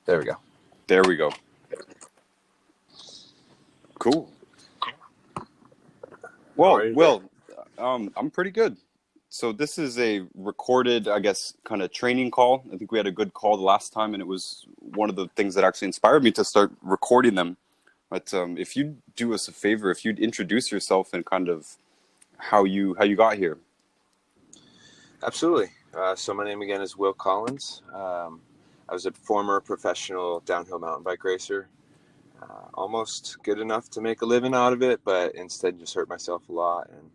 There we go. There we go. Cool. Well, I'm pretty good. So this is a recorded, I guess, kind of training call. I think we had a good call the last time, and it was one of the things that actually inspired me to start recording them. But if you'd do us a favor, if you'd introduce yourself and kind of how you got here. Absolutely. So my name again is Will Collins. I was a former professional downhill mountain bike racer. Almost good enough to make a living out of it, but instead just hurt myself a lot and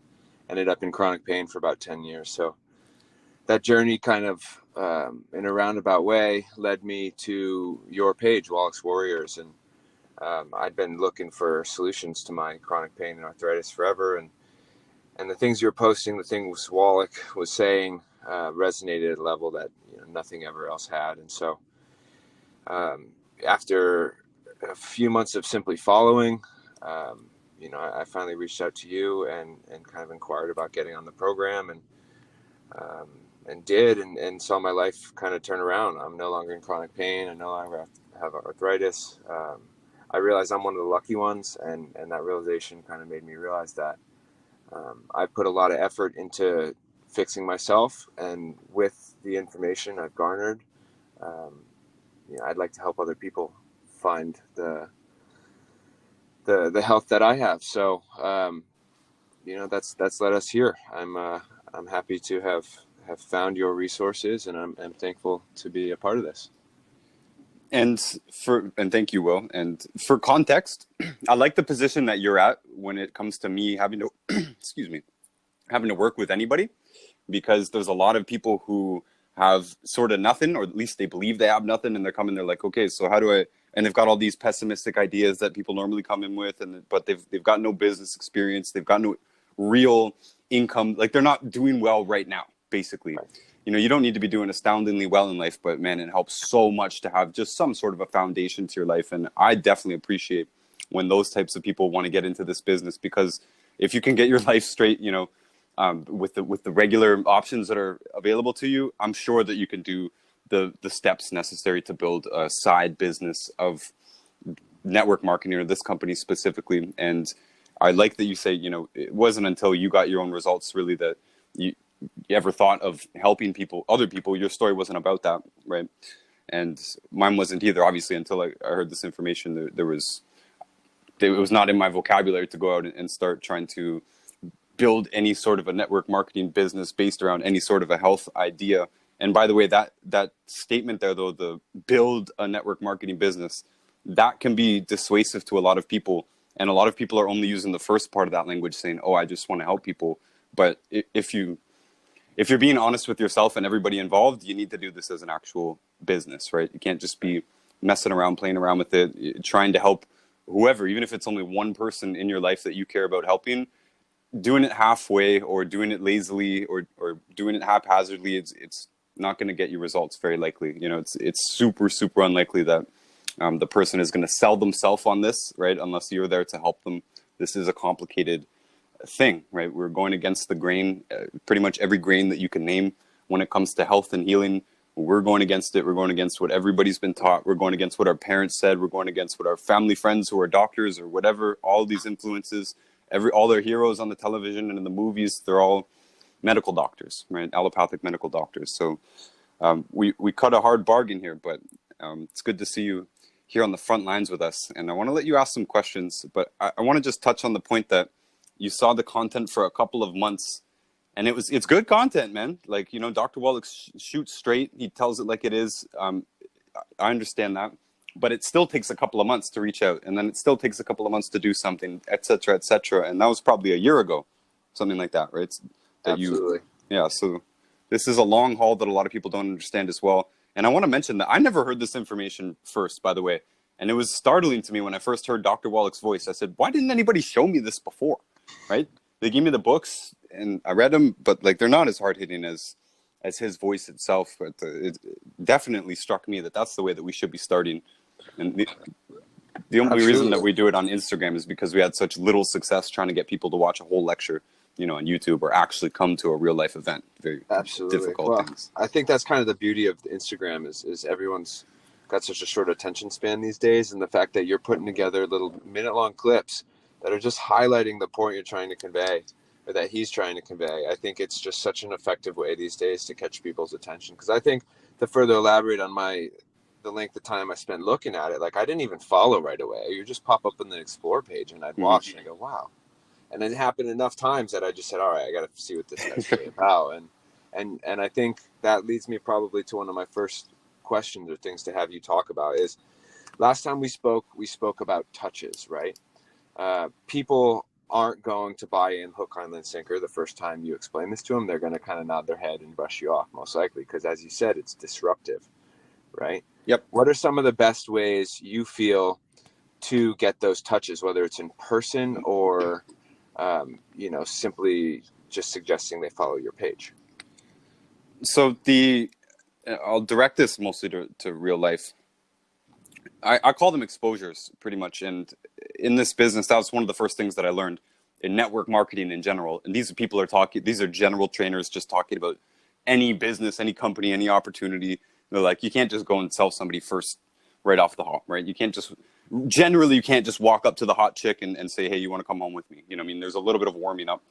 ended up in chronic pain for about 10 years. So that journey kind of, in a roundabout way, led me to your page, Wallach's Warriors. And I'd been looking for solutions to my chronic pain and arthritis forever. And the things you're posting, the things Wallach was saying, resonated at a level that nothing ever else had. And so after a few months of simply following, I finally reached out to you and kind of inquired about getting on the program and did and saw my life kind of turn around. I'm no longer in chronic pain. I no longer have arthritis. I realized I'm one of the lucky ones, and that realization kind of made me realize that I put a lot of effort into fixing myself, and with the information I've garnered, I'd like to help other people find the health that I have. So that's led us here. I'm happy to have found your resources, and I'm thankful to be a part of this. And thank you, Will. And for context, I like the position that you're at when it comes to me having to having to work with anybody, because there's a lot of people who have sort of nothing, or at least they believe they have nothing, and they're like, okay, so how do I? And they've got all these pessimistic ideas that people normally come in with, but they've got no business experience, they've got no real income, like they're not doing well right now, basically. Right. You don't need to be doing astoundingly well in life, but man, it helps so much to have just some sort of a foundation to your life. And I definitely appreciate when those types of people want to get into this business, because if you can get your life straight, with the regular options that are available to you, I'm sure that you can do the steps necessary to build a side business of network marketing, or this company specifically. And I like that you say, it wasn't until you got your own results really that you ever thought of helping other people. Your story wasn't about that, right? And mine wasn't either, obviously, until I heard this information. It was not in my vocabulary to go out and start trying to build any sort of a network marketing business based around any sort of a health idea. And by the way, that statement there, though, the build a network marketing business, that can be dissuasive to a lot of people. And a lot of people are only using the first part of that language, saying, oh, I just want to help people. But if you're being honest with yourself and everybody involved, you need to do this as an actual business, right? You can't just be messing around, playing around with it, trying to help whoever, even if it's only one person in your life that you care about helping. Doing it halfway, or doing it lazily, or doing it haphazardly, it's not going to get you results very likely. It's super, super unlikely that the person is going to sell themselves on this, right? Unless you're there to help them. This is a complicated thing, right? We're going against the grain, pretty much every grain that you can name when it comes to health and healing. We're going against it. We're going against what everybody's been taught. We're going against what our parents said. We're going against what our family friends who are doctors or whatever, all these influences, all their heroes on the television and in the movies, they're all medical doctors, right? Allopathic medical doctors. So we cut a hard bargain here, but it's good to see you here on the front lines with us. And I want to let you ask some questions, but I want to just touch on the point that you saw the content for a couple of months, and it's good content, man. Like, Dr. Wallach shoots straight. He tells it like it is. I understand that, but it still takes a couple of months to reach out, and then it still takes a couple of months to do something, et cetera, et cetera. And that was probably a year ago, something like that, right? Absolutely. Yeah. So this is a long haul that a lot of people don't understand as well. And I want to mention that I never heard this information first, by the way. And it was startling to me when I first heard Dr. Wallach's voice. I said, why didn't anybody show me this before? Right? They gave me the books and I read them, but they're not as hard hitting as his voice itself. But it definitely struck me that that's the way that we should be starting. And the only reason that we do it on Instagram is because we had such little success trying to get people to watch a whole lecture, on YouTube, or actually come to a real life event. Very difficult things. I think that's kind of the beauty of Instagram is everyone's got such a short attention span these days. And the fact that you're putting together little minute-long clips that are just highlighting the point you're trying to convey, or that he's trying to convey, I think it's just such an effective way these days to catch people's attention. Because I think, to further elaborate on the length of time I spent looking at it, like I didn't even follow right away. You just pop up on the explore page and I'd watch and I go, wow. And it happened enough times that I just said, all right, I got to see what this guy's really about. And I think that leads me probably to one of my first questions or things to have you talk about is, last time we spoke about touches, right? People aren't going to buy in hook, line, and sinker the first time you explain this to them. They're going to kind of nod their head and brush you off, most likely, because as you said, it's disruptive, right? Yep. What are some of the best ways you feel to get those touches, whether it's in person or, simply just suggesting they follow your page? So I'll direct this mostly to real life. I call them exposures pretty much. And in this business, that was one of the first things that I learned in network marketing in general. And these are general trainers just talking about any business, any company, any opportunity. They're like, you can't just go and sell somebody first right off the hop, right? You can't just walk up to the hot chick and say, hey, you want to come home with me? There's a little bit of warming up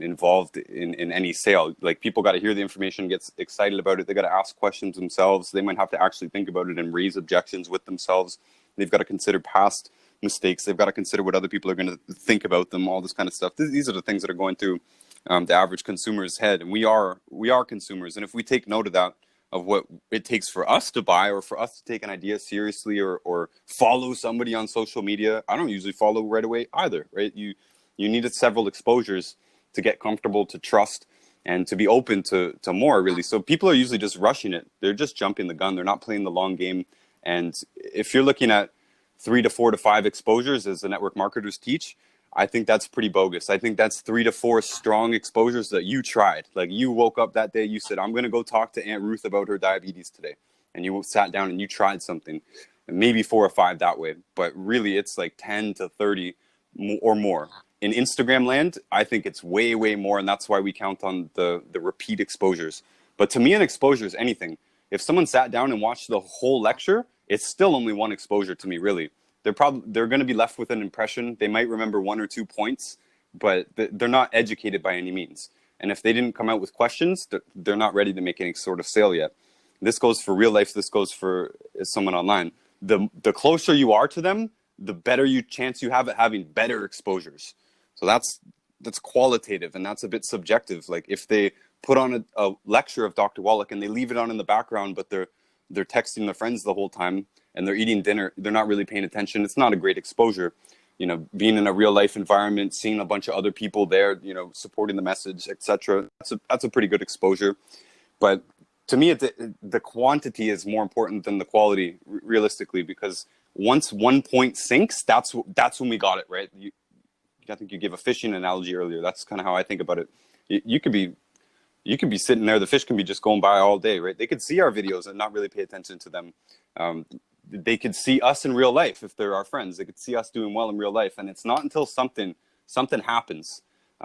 involved in any sale. Like, people got to hear the information, get excited about it. They got to ask questions themselves. They might have to actually think about it and raise objections with themselves. They've got to consider past mistakes. They've got to consider what other people are going to think about them, all this kind of stuff. These are the things that are going through the average consumer's head. And we are consumers. And if we take note of that, of what it takes for us to buy, or for us to take an idea seriously, or follow somebody on social media. I don't usually follow right away either, right? You needed several exposures to get comfortable, to trust, and to be open to more, really. So people are usually just rushing it. They're just jumping the gun. They're not playing the long game. And if you're looking at 3 to 4 to 5 exposures, as the network marketers teach, I think that's pretty bogus. I think that's 3 to 4 strong exposures that you tried. Like, you woke up that day, you said, I'm going to go talk to Aunt Ruth about her diabetes today. And you sat down and you tried something, and maybe 4 or 5 that way. But really, it's like 10 to 30 or more. In Instagram land, I think it's way, way more. And that's why we count on the repeat exposures. But to me, an exposure is anything. If someone sat down and watched the whole lecture, it's still only one exposure to me, really. They're going to be left with an impression. They might remember 1 or 2 points, but they're not educated by any means. And if they didn't come out with questions, they're not ready to make any sort of sale yet. This goes for real life. This goes for someone online. The closer you are to them, the better chance you have at having better exposures. So that's qualitative, and that's a bit subjective. Like, if they put on a lecture of Dr. Wallach and they leave it on in the background, but they're texting their friends the whole time, and they're eating dinner, they're not really paying attention. It's not a great exposure. Being in a real life environment, seeing a bunch of other people there, supporting the message, etc. That's a pretty good exposure. But to me, the quantity is more important than the quality, realistically, because once 1 point sinks, that's when we got it, right? I think you gave a fishing analogy earlier. That's kind of how I think about it. You could be sitting there. The fish can be just going by all day, right? They could see our videos and not really pay attention to them. They could see us in real life if they're our friends. They could see us doing well in real life. And it's not until something happens.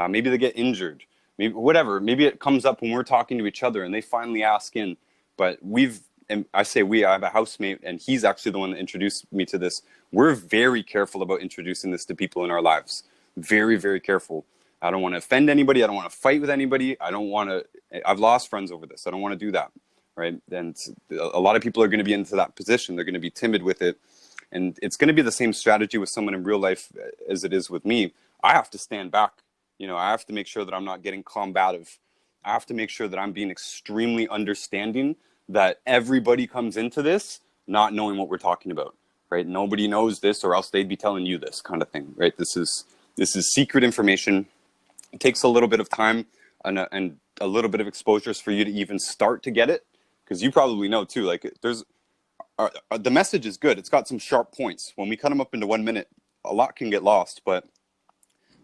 Maybe they get injured. Maybe whatever. Maybe it comes up when we're talking to each other and they finally ask in. But I have a housemate, and he's actually the one that introduced me to this. We're very careful about introducing this to people in our lives. Very, very careful. I don't want to offend anybody. I don't want to fight with anybody. I've lost friends over this. I don't want to do that. Right. And a lot of people are going to be into that position. They're going to be timid with it. And it's going to be the same strategy with someone in real life as it is with me. I have to stand back. I have to make sure that I'm not getting combative. I have to make sure that I'm being extremely understanding, that everybody comes into this not knowing what we're talking about. Right. Nobody knows this, or else they'd be telling you this kind of thing. Right. This is secret information. It takes a little bit of time and a little bit of exposures for you to even start to get it. Because you probably know too, like, the message is good. It's got some sharp points. When we cut them up into 1 minute, a lot can get lost, but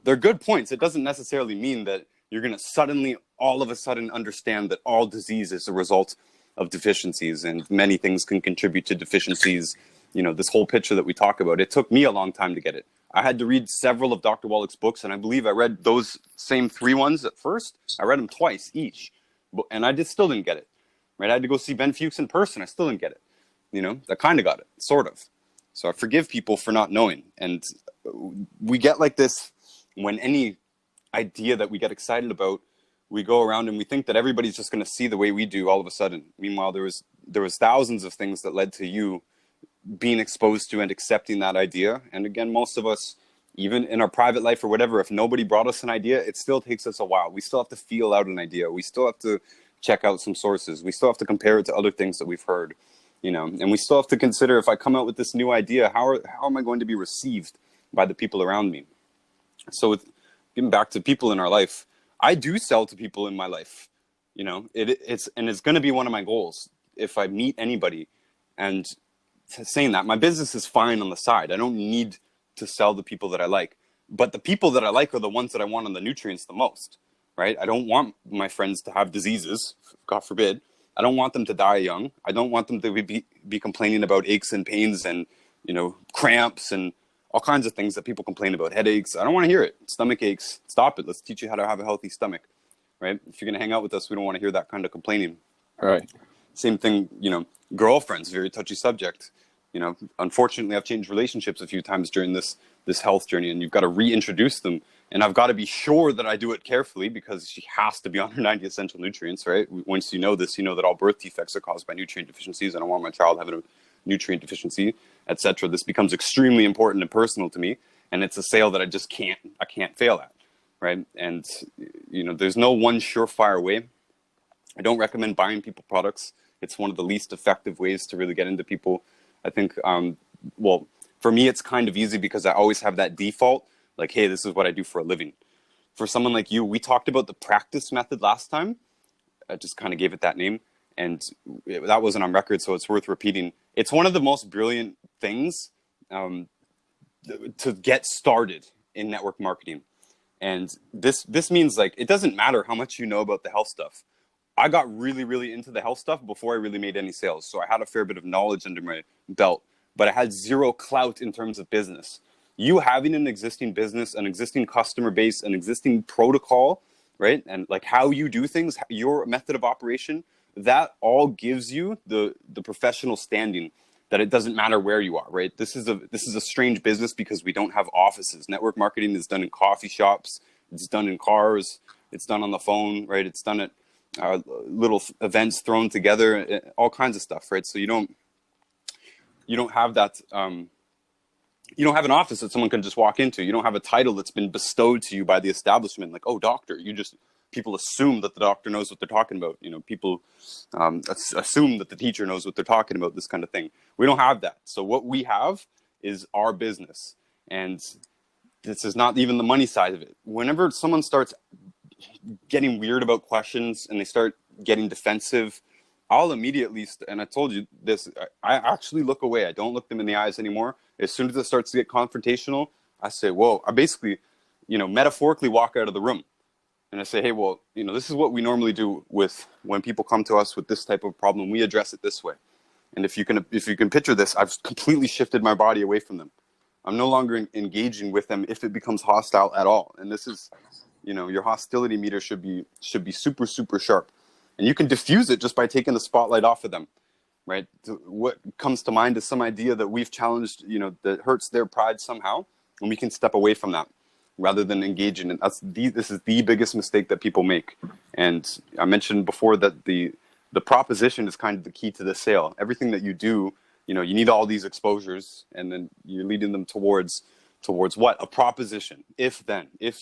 they're good points. It doesn't necessarily mean that you're going to all of a sudden understand that all disease is a result of deficiencies, and many things can contribute to deficiencies. This whole picture that we talk about, it took me a long time to get it. I had to read several of Dr. Wallach's books, and I believe I read those same 3 ones at first. I read them twice each, and I still didn't get it. Right? I had to go see Ben Fuchs in person. I still didn't get it. You know, I kind of got it, sort of. So I forgive people for not knowing. And we get like this when any idea that we get excited about, we go around and we think that everybody's just going to see the way we do all of a sudden. Meanwhile, there was thousands of things that led to you being exposed to and accepting that idea. And again, most of us, even in our private life or whatever, if nobody brought us an idea, it still takes us a while. We still have to feel out an idea. We still have to check out some sources. We still have to compare it to other things that we've heard, you know, and we still have to consider, if I come out with this new idea, how am I going to be received by the people around me? So with getting back to people in our life, I do sell to people in my life, you know, it's going to be one of my goals. If I meet anybody, and saying that, my business is fine on the side. I don't need to sell the people that I like, but the people that I like are the ones that I want on the nutrients the most, right? I don't want my friends to have diseases, God forbid. I don't want them to die young. I don't want them to be complaining about aches and pains and, you know, cramps and all kinds of things that people complain about, headaches. I don't want to hear it. Stomach aches, stop it. Let's teach you how to have a healthy stomach, right? If you're going to hang out with us, we don't want to hear that kind of complaining. Right. Same thing, you know, girlfriends, very touchy subject. You know, unfortunately, I've changed relationships a few times during this health journey, and you've got to reintroduce them. And I've got to be sure that I do it carefully, because she has to be on her 90 essential nutrients, right? Once you know this, you know that all birth defects are caused by nutrient deficiencies. I don't want my child having a nutrient deficiency, etc. This becomes extremely important and personal to me, and it's a sale that I can't fail at, right? And you know, there's no one surefire way. I don't recommend buying people products. It's one of the least effective ways to really get into people. I think, well, for me, it's kind of easy because I always have that default, like, hey, this is what I do for a living. For someone like you, we talked about the practice method last time. I just kind of gave it that name, and that wasn't on record, so it's worth repeating. It's one of the most brilliant things to get started in network marketing. And this means, like, it doesn't matter how much you know about the health stuff. I got really, really into the health stuff before I really made any sales. So I had a fair bit of knowledge under my belt, but I had zero clout in terms of business. You having an existing business, an existing customer base, an existing protocol, right? And like how you do things, your method of operation, that all gives you the professional standing that it doesn't matter where you are, right? This is a strange business because we don't have offices. Network marketing is done in coffee shops. It's done in cars. It's done on the phone, right? It's done at little events thrown together, all kinds of stuff, right? So you don't have that, you don't have an office that someone can just walk into. You don't have a title that's been bestowed to you by the establishment, like, oh, doctor. People assume that the doctor knows what they're talking about. You know, people assume that the teacher knows what they're talking about, this kind of thing. We don't have that. So what we have is our business. And this is not even the money side of it. Whenever someone starts getting weird about questions and they start getting defensive, I'll immediately, and I told you this, I actually look away. I don't look them in the eyes anymore. As soon as it starts to get confrontational, I say, whoa, I basically, you know, metaphorically walk out of the room. And I say, hey, well, you know, this is what we normally do with when people come to us with this type of problem. We address it this way. And if you can picture this, I've completely shifted my body away from them. I'm no longer engaging with them if it becomes hostile at all. And this is, you know, your hostility meter should be super, super sharp. And you can diffuse it just by taking the spotlight off of them, right? What comes to mind is some idea that we've challenged, you know, that hurts their pride somehow, and we can step away from that rather than engaging in. This is the biggest mistake that people make. And I mentioned before that the proposition is kind of the key to the sale. Everything that you do, you know, you need all these exposures, and then you're leading them towards what? A proposition. If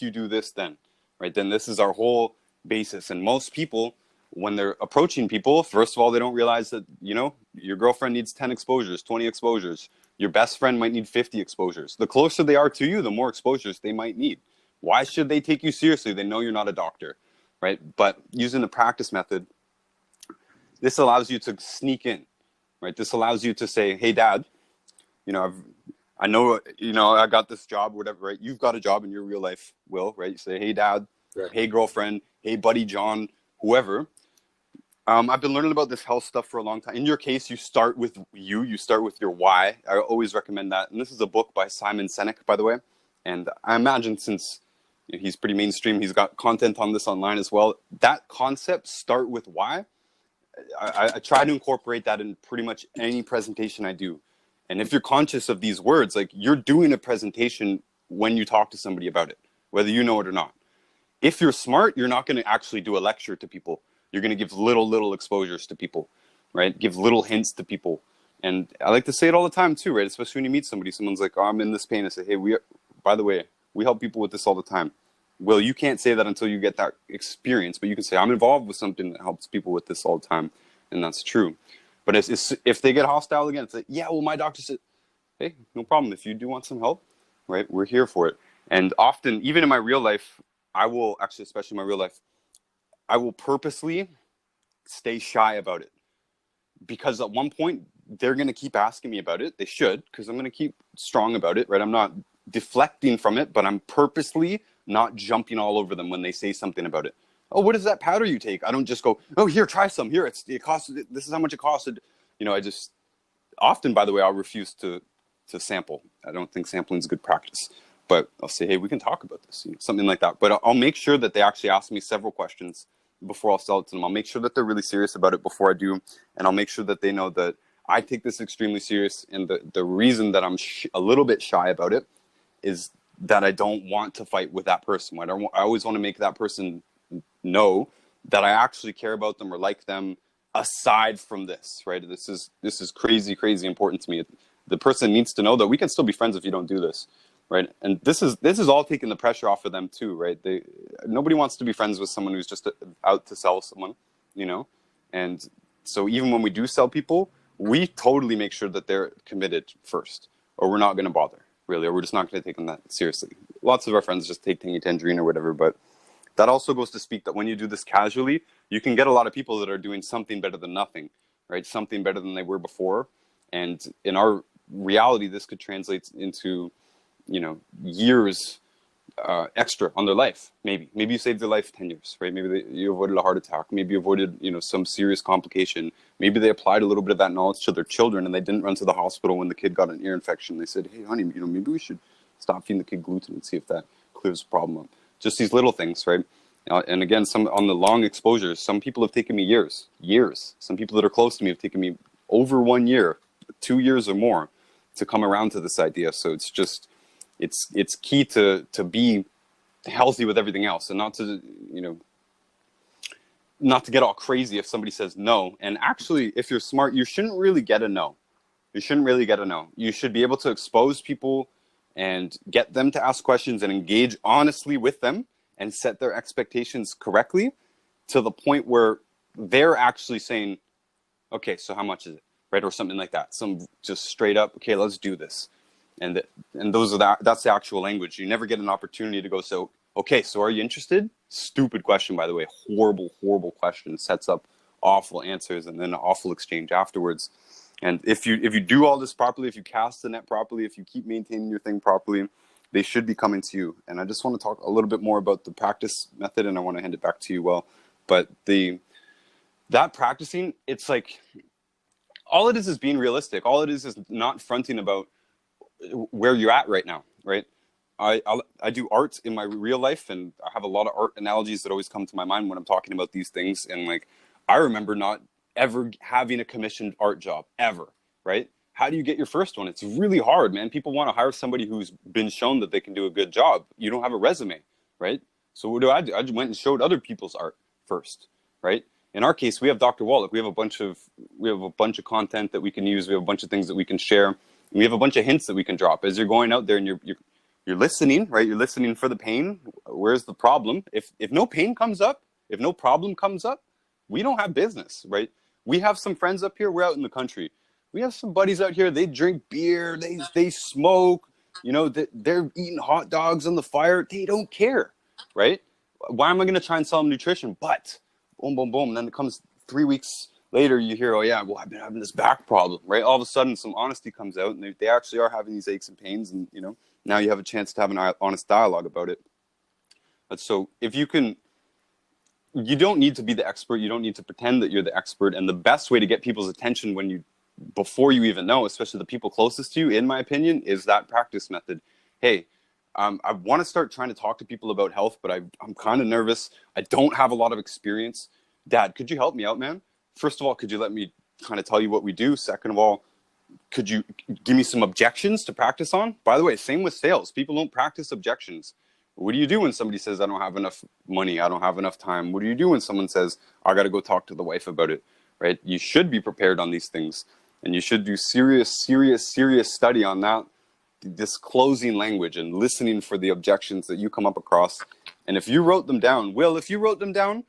you do this, then, right? Then this is our whole basis. And most people, when they're approaching people, first of all, they don't realize that, you know, your girlfriend needs 10 exposures, 20 exposures. Your best friend might need 50 exposures. The closer they are to you, the more exposures they might need. Why should they take you seriously? They know you're not a doctor, right? But using the practice method, this allows you to sneak in, right? This allows you to say, hey, Dad, you know, I know, you know, I got this job, whatever, right? You've got a job in your real life, Will, right? You say, hey, Dad, right. Hey, girlfriend, hey, buddy, John, whoever. I've been learning about this health stuff for a long time. In your case, you start with your why. I always recommend that. And this is a book by Simon Sinek, by the way. And I imagine since, you know, he's pretty mainstream, he's got content on this online as well. That concept, start with why, I try to incorporate that in pretty much any presentation I do. And if you're conscious of these words, like you're doing a presentation when you talk to somebody about it, whether you know it or not. If you're smart, you're not going to actually do a lecture to people. You're going to give little exposures to people, right? Give little hints to people. And I like to say it all the time too, right? Especially when you meet somebody, someone's like, oh, I'm in this pain. I say, hey, by the way, we help people with this all the time. Well, you can't say that until you get that experience, but you can say, I'm involved with something that helps people with this all the time. And that's true. But if they get hostile again, it's like, yeah, well, my doctor said, hey, no problem. If you do want some help, right, we're here for it. And often, even in my real life, I will actually, especially in my real life, I will purposely stay shy about it. Because at one point, they're going to keep asking me about it. They should, because I'm going to keep strong about it, right? I'm not deflecting from it, but I'm purposely not jumping all over them when they say something about it. Oh, what is that powder you take? I don't just go, oh, here, try some. Here, it costs. This is how much it costed. I just often, by the way, I'll refuse to sample. I don't think sampling is good practice. But I'll say, hey, we can talk about this, something like that. But I'll make sure that they actually ask me several questions before I'll sell it to them. I'll make sure that they're really serious about it before I do. And I'll make sure that they know that I take this extremely serious. And the reason that I'm a little bit shy about it is that I don't want to fight with that person. I always want to make that person know that I actually care about them or like them aside from this, right? This is crazy important to me. The person needs to know that we can still be friends if you don't do this, right? And this is all taking the pressure off of them too, right? Nobody wants to be friends with someone who's just out to sell someone, And so even when we do sell people, we totally make sure that they're committed first, or we're not going to bother, really, or we're just not going to take them that seriously. Lots of our friends just take Tangy Tangerine or whatever, but that also goes to speak that when you do this casually, you can get a lot of people that are doing something better than nothing, right? Something better than they were before. And in our reality, this could translate into, years extra on their life. Maybe you saved their life 10 years, right? Maybe you avoided a heart attack. Maybe you avoided, some serious complication. Maybe they applied a little bit of that knowledge to their children and they didn't run to the hospital when the kid got an ear infection. They said, hey, honey, maybe we should stop feeding the kid gluten and see if that clears the problem up. Just these little things, right? And again, some on the long exposures, some people have taken me years. Some people that are close to me have taken me over 1 year, 2 years or more to come around to this idea. So it's just, it's key to be healthy with everything else and not to, not to get all crazy if somebody says no. And actually, if you're smart, you shouldn't really get a no. You shouldn't really get a no. You should be able to expose people and get them to ask questions and engage honestly with them and set their expectations correctly to the point where they're actually saying, okay, so how much is it, right? Or something like that. Some just straight up, okay, let's do this. And that's the actual language. You never get an opportunity to go, so, okay, so are you interested? Stupid question, by the way. Horrible question. Sets up awful answers and then an awful exchange afterwards. And if you do all this properly, if you cast the net properly, if you keep maintaining your thing properly, they should be coming to you. And I just want to talk a little bit more about the practice method, and I want to hand it back to you, Will. But that practicing, it's like, all it is being realistic. All it is not fronting about where you're at right now, right? I do art in my real life, and I have a lot of art analogies that always come to my mind when I'm talking about these things. And like, I remember not ever having a commissioned art job ever, right? How do you get your first one? It's really hard, man. People want to hire somebody who's been shown that they can do a good job. You don't have a resume, right? So what do? I went and showed other people's art first, right? In our case, we have Dr. Wallach. We have a bunch of content that we can use. We have a bunch of things that we can share. And we have a bunch of hints that we can drop as you're going out there and you're listening, right? You're listening for the pain. Where's the problem? If no pain comes up, if no problem comes up, we don't have business, right? We have some friends up here. We're out in the country. We have some buddies out here. They drink beer. They smoke. They're eating hot dogs on the fire. They don't care, right? Why am I going to try and sell them nutrition? But boom, boom, boom. And then it comes 3 weeks later, you hear, oh yeah, well, I've been having this back problem, right? All of a sudden, some honesty comes out, and they actually are having these aches and pains, and now you have a chance to have an honest dialogue about it. But so if you can, you don't need to be the expert. You don't need to pretend that you're the expert. And the best way to get people's attention before you even know, especially the people closest to you, in my opinion, is that practice method. Hey, I want to start trying to talk to people about health, but I'm kind of nervous. I don't have a lot of experience. Dad, could you help me out, man? first of all, could you let me kind of tell you what we do? Second of all, could you give me some objections to practice on? By the way, same with sales. People don't practice objections. What do you do when somebody says, I don't have enough money, I don't have enough time? What do you do when someone says, I got to go talk to the wife about it, right? You should be prepared on these things, and you should do serious study on that, this closing language, and listening for the objections that you come up across. And if you wrote them down, if you wrote them down,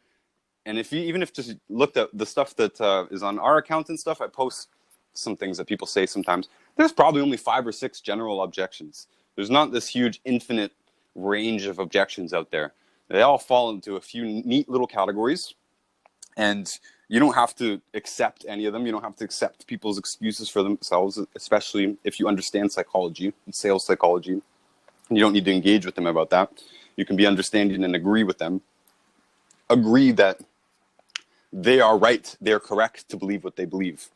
and if you, even if just looked at the stuff that is on our account and stuff, I post some things that people say sometimes. There's probably only 5 or 6 general objections. There's not this huge infinite range of objections out there. They all fall into a few neat little categories, and you don't have to accept any of them. You don't have to accept people's excuses for themselves, especially if you understand psychology and sales psychology. You don't need to engage with them about that. You can be understanding and agree with them. Agree that they are right, they're correct to believe what they believe.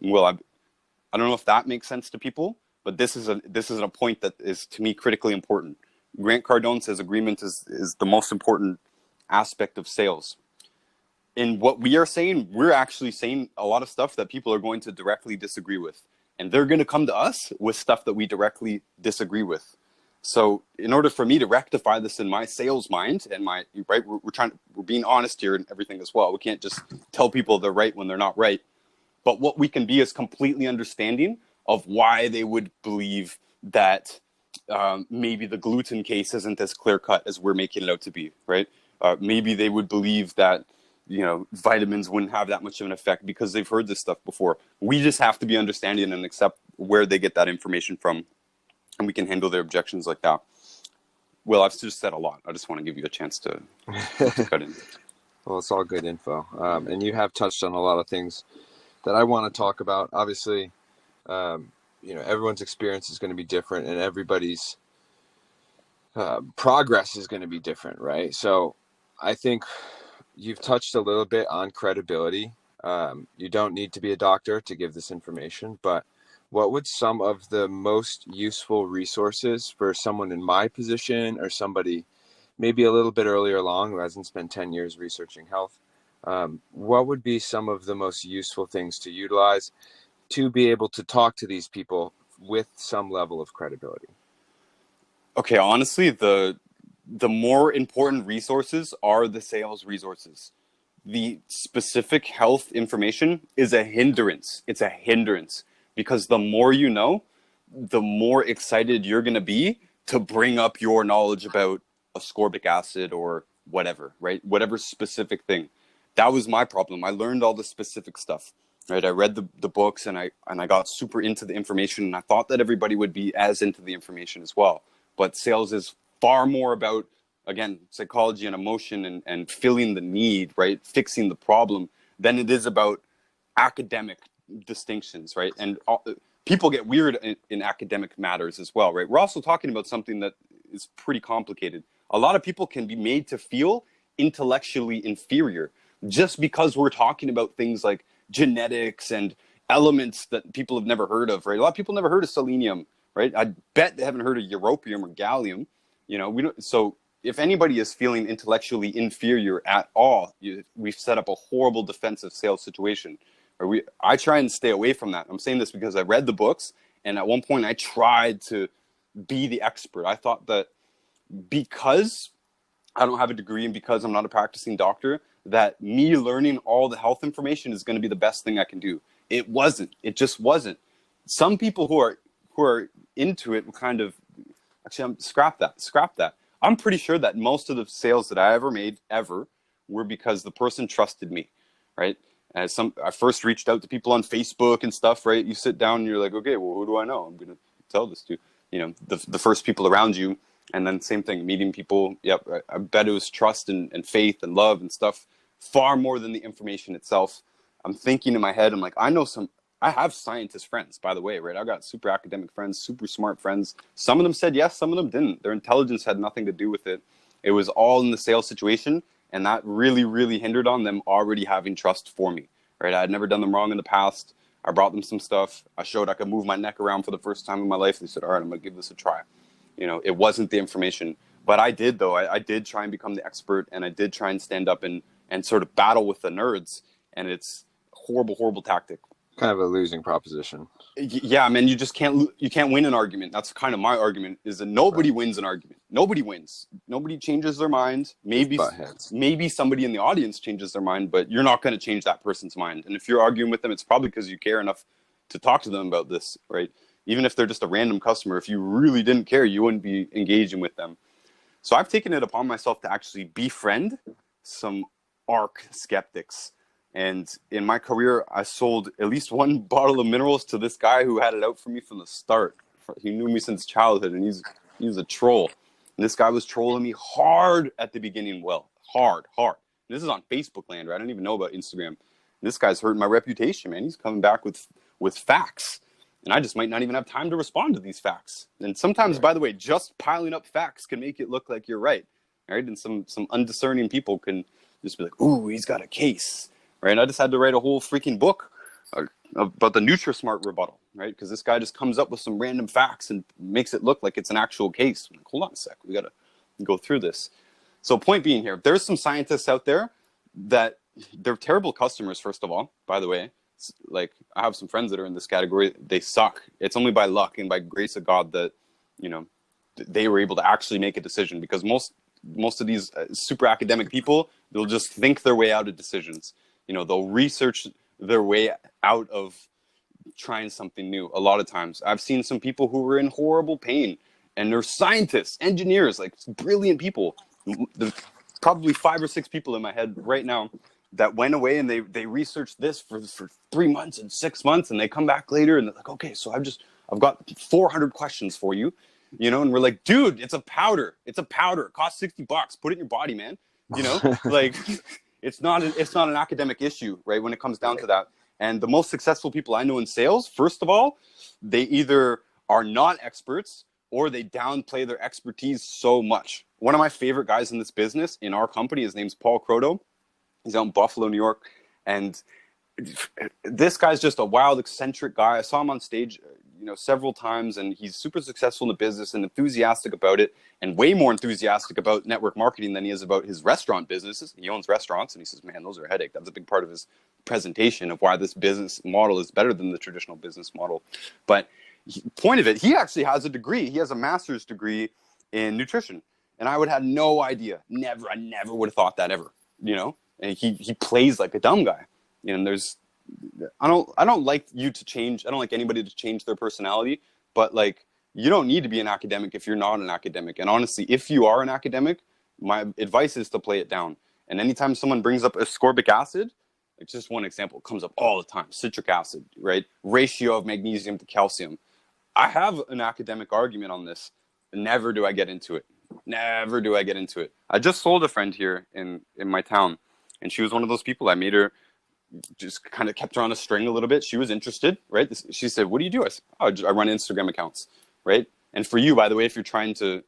Well, I don't know if that makes sense to people, but this is a point that is, to me, critically important. Grant Cardone says agreement is the most important aspect of sales. In what we are saying, we're actually saying a lot of stuff that people are going to directly disagree with. And they're going to come to us with stuff that we directly disagree with. So in order for me to rectify this in my sales mind and we're being honest here and everything as well. We can't just tell people they're right when they're not right. But what we can be is completely understanding of why they would believe that maybe the gluten case isn't as clear cut as we're making it out to be, right? Maybe they would believe that, vitamins wouldn't have that much of an effect because they've heard this stuff before. We just have to be understanding and accept where they get that information from, and we can handle their objections like that. Well, I've just said a lot. I just want to give you a chance to cut in. Well, it's all good info. And you have touched on a lot of things that I want to talk about. Obviously, everyone's experience is going to be different, and everybody's progress is going to be different, right? So I think you've touched a little bit on credibility. You don't need to be a doctor to give this information, but what would some of the most useful resources for someone in my position or somebody maybe a little bit earlier along who hasn't spent 10 years researching health, what would be some of the most useful things to utilize to be able to talk to these people with some level of credibility? Okay, honestly, the more important resources are the sales resources. The specific health information is a hindrance. It's a hindrance because the more you know, the more excited you're going to be to bring up your knowledge about ascorbic acid or whatever, right? Whatever specific thing. That was my problem. I learned all the specific stuff, right? I read the books and I got super into the information, and I thought that everybody would be as into the information as well. But sales is far more about, again, psychology and emotion and feeling the need, right? Fixing the problem, than it is about academic distinctions, right? And people get weird in academic matters as well, right? We're also talking about something that is pretty complicated. A lot of people can be made to feel intellectually inferior just because we're talking about things like genetics and elements that people have never heard of, right? A lot of people never heard of selenium, right? I bet they haven't heard of europium or gallium. We don't. So if anybody is feeling intellectually inferior at all, we've set up a horrible defensive sales situation. I try and stay away from that. I'm saying this because I read the books, and at one point I tried to be the expert. I thought that because I don't have a degree and because I'm not a practicing doctor, that me learning all the health information is going to be the best thing I can do. It wasn't. It just wasn't. Some people who are into it kind of, actually, scrap that. I'm pretty sure that most of the sales that I ever made were because the person trusted me, right? I first reached out to people on Facebook and stuff, right? You sit down and you're like, okay, well, who do I know? I'm going to tell this to, the first people around you. And then same thing, meeting people. Yep, I bet it was trust and faith and love and stuff far more than the information itself. I'm thinking in my head, I'm like, I have scientist friends, by the way, right? I got super academic friends, super smart friends. Some of them said yes, some of them didn't. Their intelligence had nothing to do with it. It was all in the sales situation, and that really, really hindered on them already having trust for me, right? I had never done them wrong in the past. I brought them some stuff. I showed I could move my neck around for the first time in my life. They said, all right, I'm going to give this a try. It wasn't the information. But I did, though. I did try and become the expert, and I did try and stand up and sort of battle with the nerds and it's horrible, horrible tactic. Kind of a losing proposition. Yeah, man, you just can't win an argument. That's kind of my argument, is that nobody wins an argument. Nobody wins. Nobody changes their mind. Maybe somebody in the audience changes their mind, but you're not going to change that person's mind. And if you're arguing with them, it's probably because you care enough to talk to them about this, right? Even if they're just a random customer, if you really didn't care, you wouldn't be engaging with them. So I've taken it upon myself to actually befriend some ARC skeptics. And in my career, I sold at least one bottle of minerals to this guy who had it out for me from the start. He knew me since childhood, and he was a troll. And this guy was trolling me hard at the beginning. Well, hard. And this is on Facebook land, right? I don't even know about Instagram. And this guy's hurting my reputation, man. He's coming back with facts. And I just might not even have time to respond to these facts. And sometimes, by the way, just piling up facts can make it look like you're right? And some undiscerning people can just be like, ooh, he's got a case. Right, I just had to write a whole freaking book about the NutriSmart rebuttal, right? Because this guy just comes up with some random facts and makes it look like it's an actual case. Like, hold on a sec, we got to go through this. So point being here, there's some scientists out there that they're terrible customers, first of all, by the way. Like, I have some friends that are in this category. They suck. It's only by luck and by grace of God that, you know, they were able to actually make a decision, because most of these super academic people, they'll just think their way out of decisions. You know, they'll research their way out of trying something new. A lot of times I've seen some people who were in horrible pain, and they're scientists, engineers, like brilliant people. There's probably 5 or 6 people in my head right now that went away and they researched this for 3 months and 6 months, and they come back later and they're like, okay, so I've got 400 questions for you, you know, and we're like, dude, it's a powder. It costs $60. Put it in your body, man. You know, like, it's not an academic issue, right, when it comes down to that. And the most successful people I know in sales, first of all, they either are not experts or they downplay their expertise so much. One of my favorite guys in this business, in our company, his name's Paul Croto. He's out in Buffalo, New York. And this guy's just a wild, eccentric guy. I saw him on stage, you know, several times, and he's super successful in the business and enthusiastic about it, and way more enthusiastic about network marketing than he is about his restaurant businesses. He owns restaurants, and he says, man, those are a headache. That's a big part of his presentation of why this business model is better than the traditional business model. But point of it, he actually has a degree. He has a master's degree in nutrition. And I would have no idea. I never would have thought that ever, you know? And he plays like a dumb guy. And I don't like you to change. I don't like anybody to change their personality, but like, you don't need to be an academic if you're not an academic. And honestly, if you are an academic, my advice is to play it down. And anytime someone brings up ascorbic acid, like just one example, it comes up all the time, citric acid, right? Ratio of magnesium to calcium. I have an academic argument on this. Never do I get into it. I just sold a friend here in my town, and she was one of those people. I made her, just kind of kept her on a string a little bit. She was interested, right? She said, what do you do? I said, I run Instagram accounts, right? And for you, by the way, if you're trying to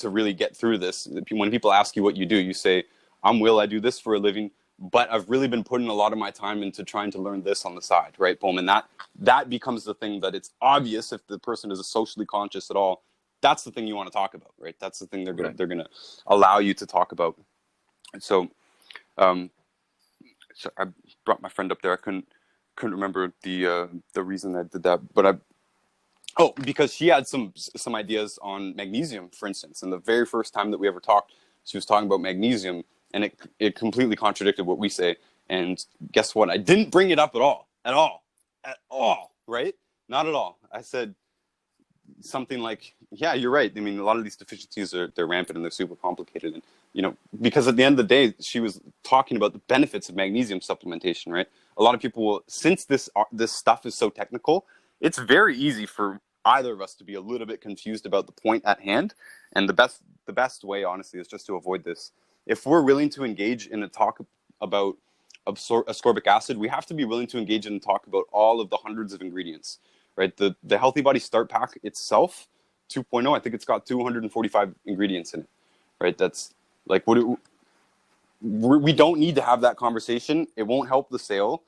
really get through this, when people ask you what you do, you say, I'm Will, I do this for a living, but I've really been putting a lot of my time into trying to learn this on the side, right? Boom. And that becomes the thing that it's obvious if the person is socially conscious at all. That's the thing you want to talk about, right? That's the thing they're gonna allow you to talk about. So, so I brought my friend up there. I couldn't remember the reason I did that, but because she had some ideas on magnesium, for instance. And the very first time that we ever talked, she was talking about magnesium, and it completely contradicted what we say. And guess what? I didn't bring it up at all, right? Not at all. I said something like, yeah, you're right. I mean, a lot of these deficiencies they're rampant and they're super complicated. And, you know, because at the end of the day, she was talking about the benefits of magnesium supplementation, right? A lot of people, since this stuff is so technical, it's very easy for either of us to be a little bit confused about the point at hand. And the best way, honestly, is just to avoid this. If we're willing to engage in a talk about ascorbic acid, we have to be willing to engage in a talk about all of the hundreds of ingredients, right? The Healthy Body Start Pack itself, 2.0, I think it's got 245 ingredients in it, right? That's like, we don't need to have that conversation. It won't help the sale.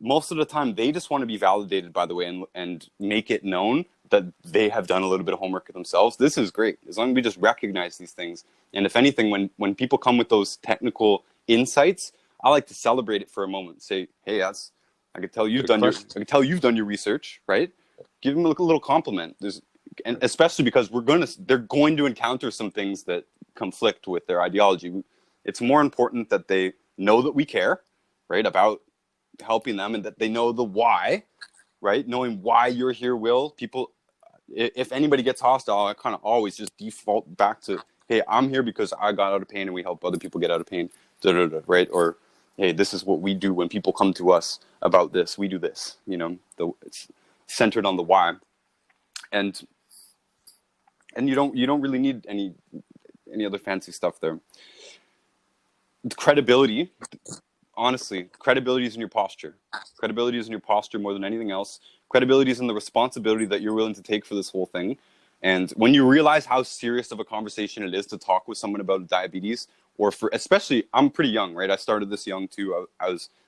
Most of the time, they just want to be validated, by the way, and make it known that they have done a little bit of homework themselves. This is great, as long as we just recognize these things. And if anything, when people come with those technical insights, I like to celebrate it for a moment. Say, hey, I can tell Good question. I can tell you've done your research, right? Give them a little compliment. And especially because they're going to encounter some things that conflict with their ideology. It's more important that they know that we care, right, about helping them, and that they know the why, right? Knowing why you're here will. People, if anybody gets hostile, I kind of always just default back to, hey, I'm here because I got out of pain and we help other people get out of pain, right? Or, hey, this is what we do when people come to us about this. We do this, it's centered on the why. And you don't really need any other fancy stuff there. The credibility, honestly, credibility is in your posture. Credibility is in your posture more than anything else. Credibility is in the responsibility that you're willing to take for this whole thing. And when you realize how serious of a conversation it is to talk with someone about diabetes, or especially, I'm pretty young, right? I started this young too.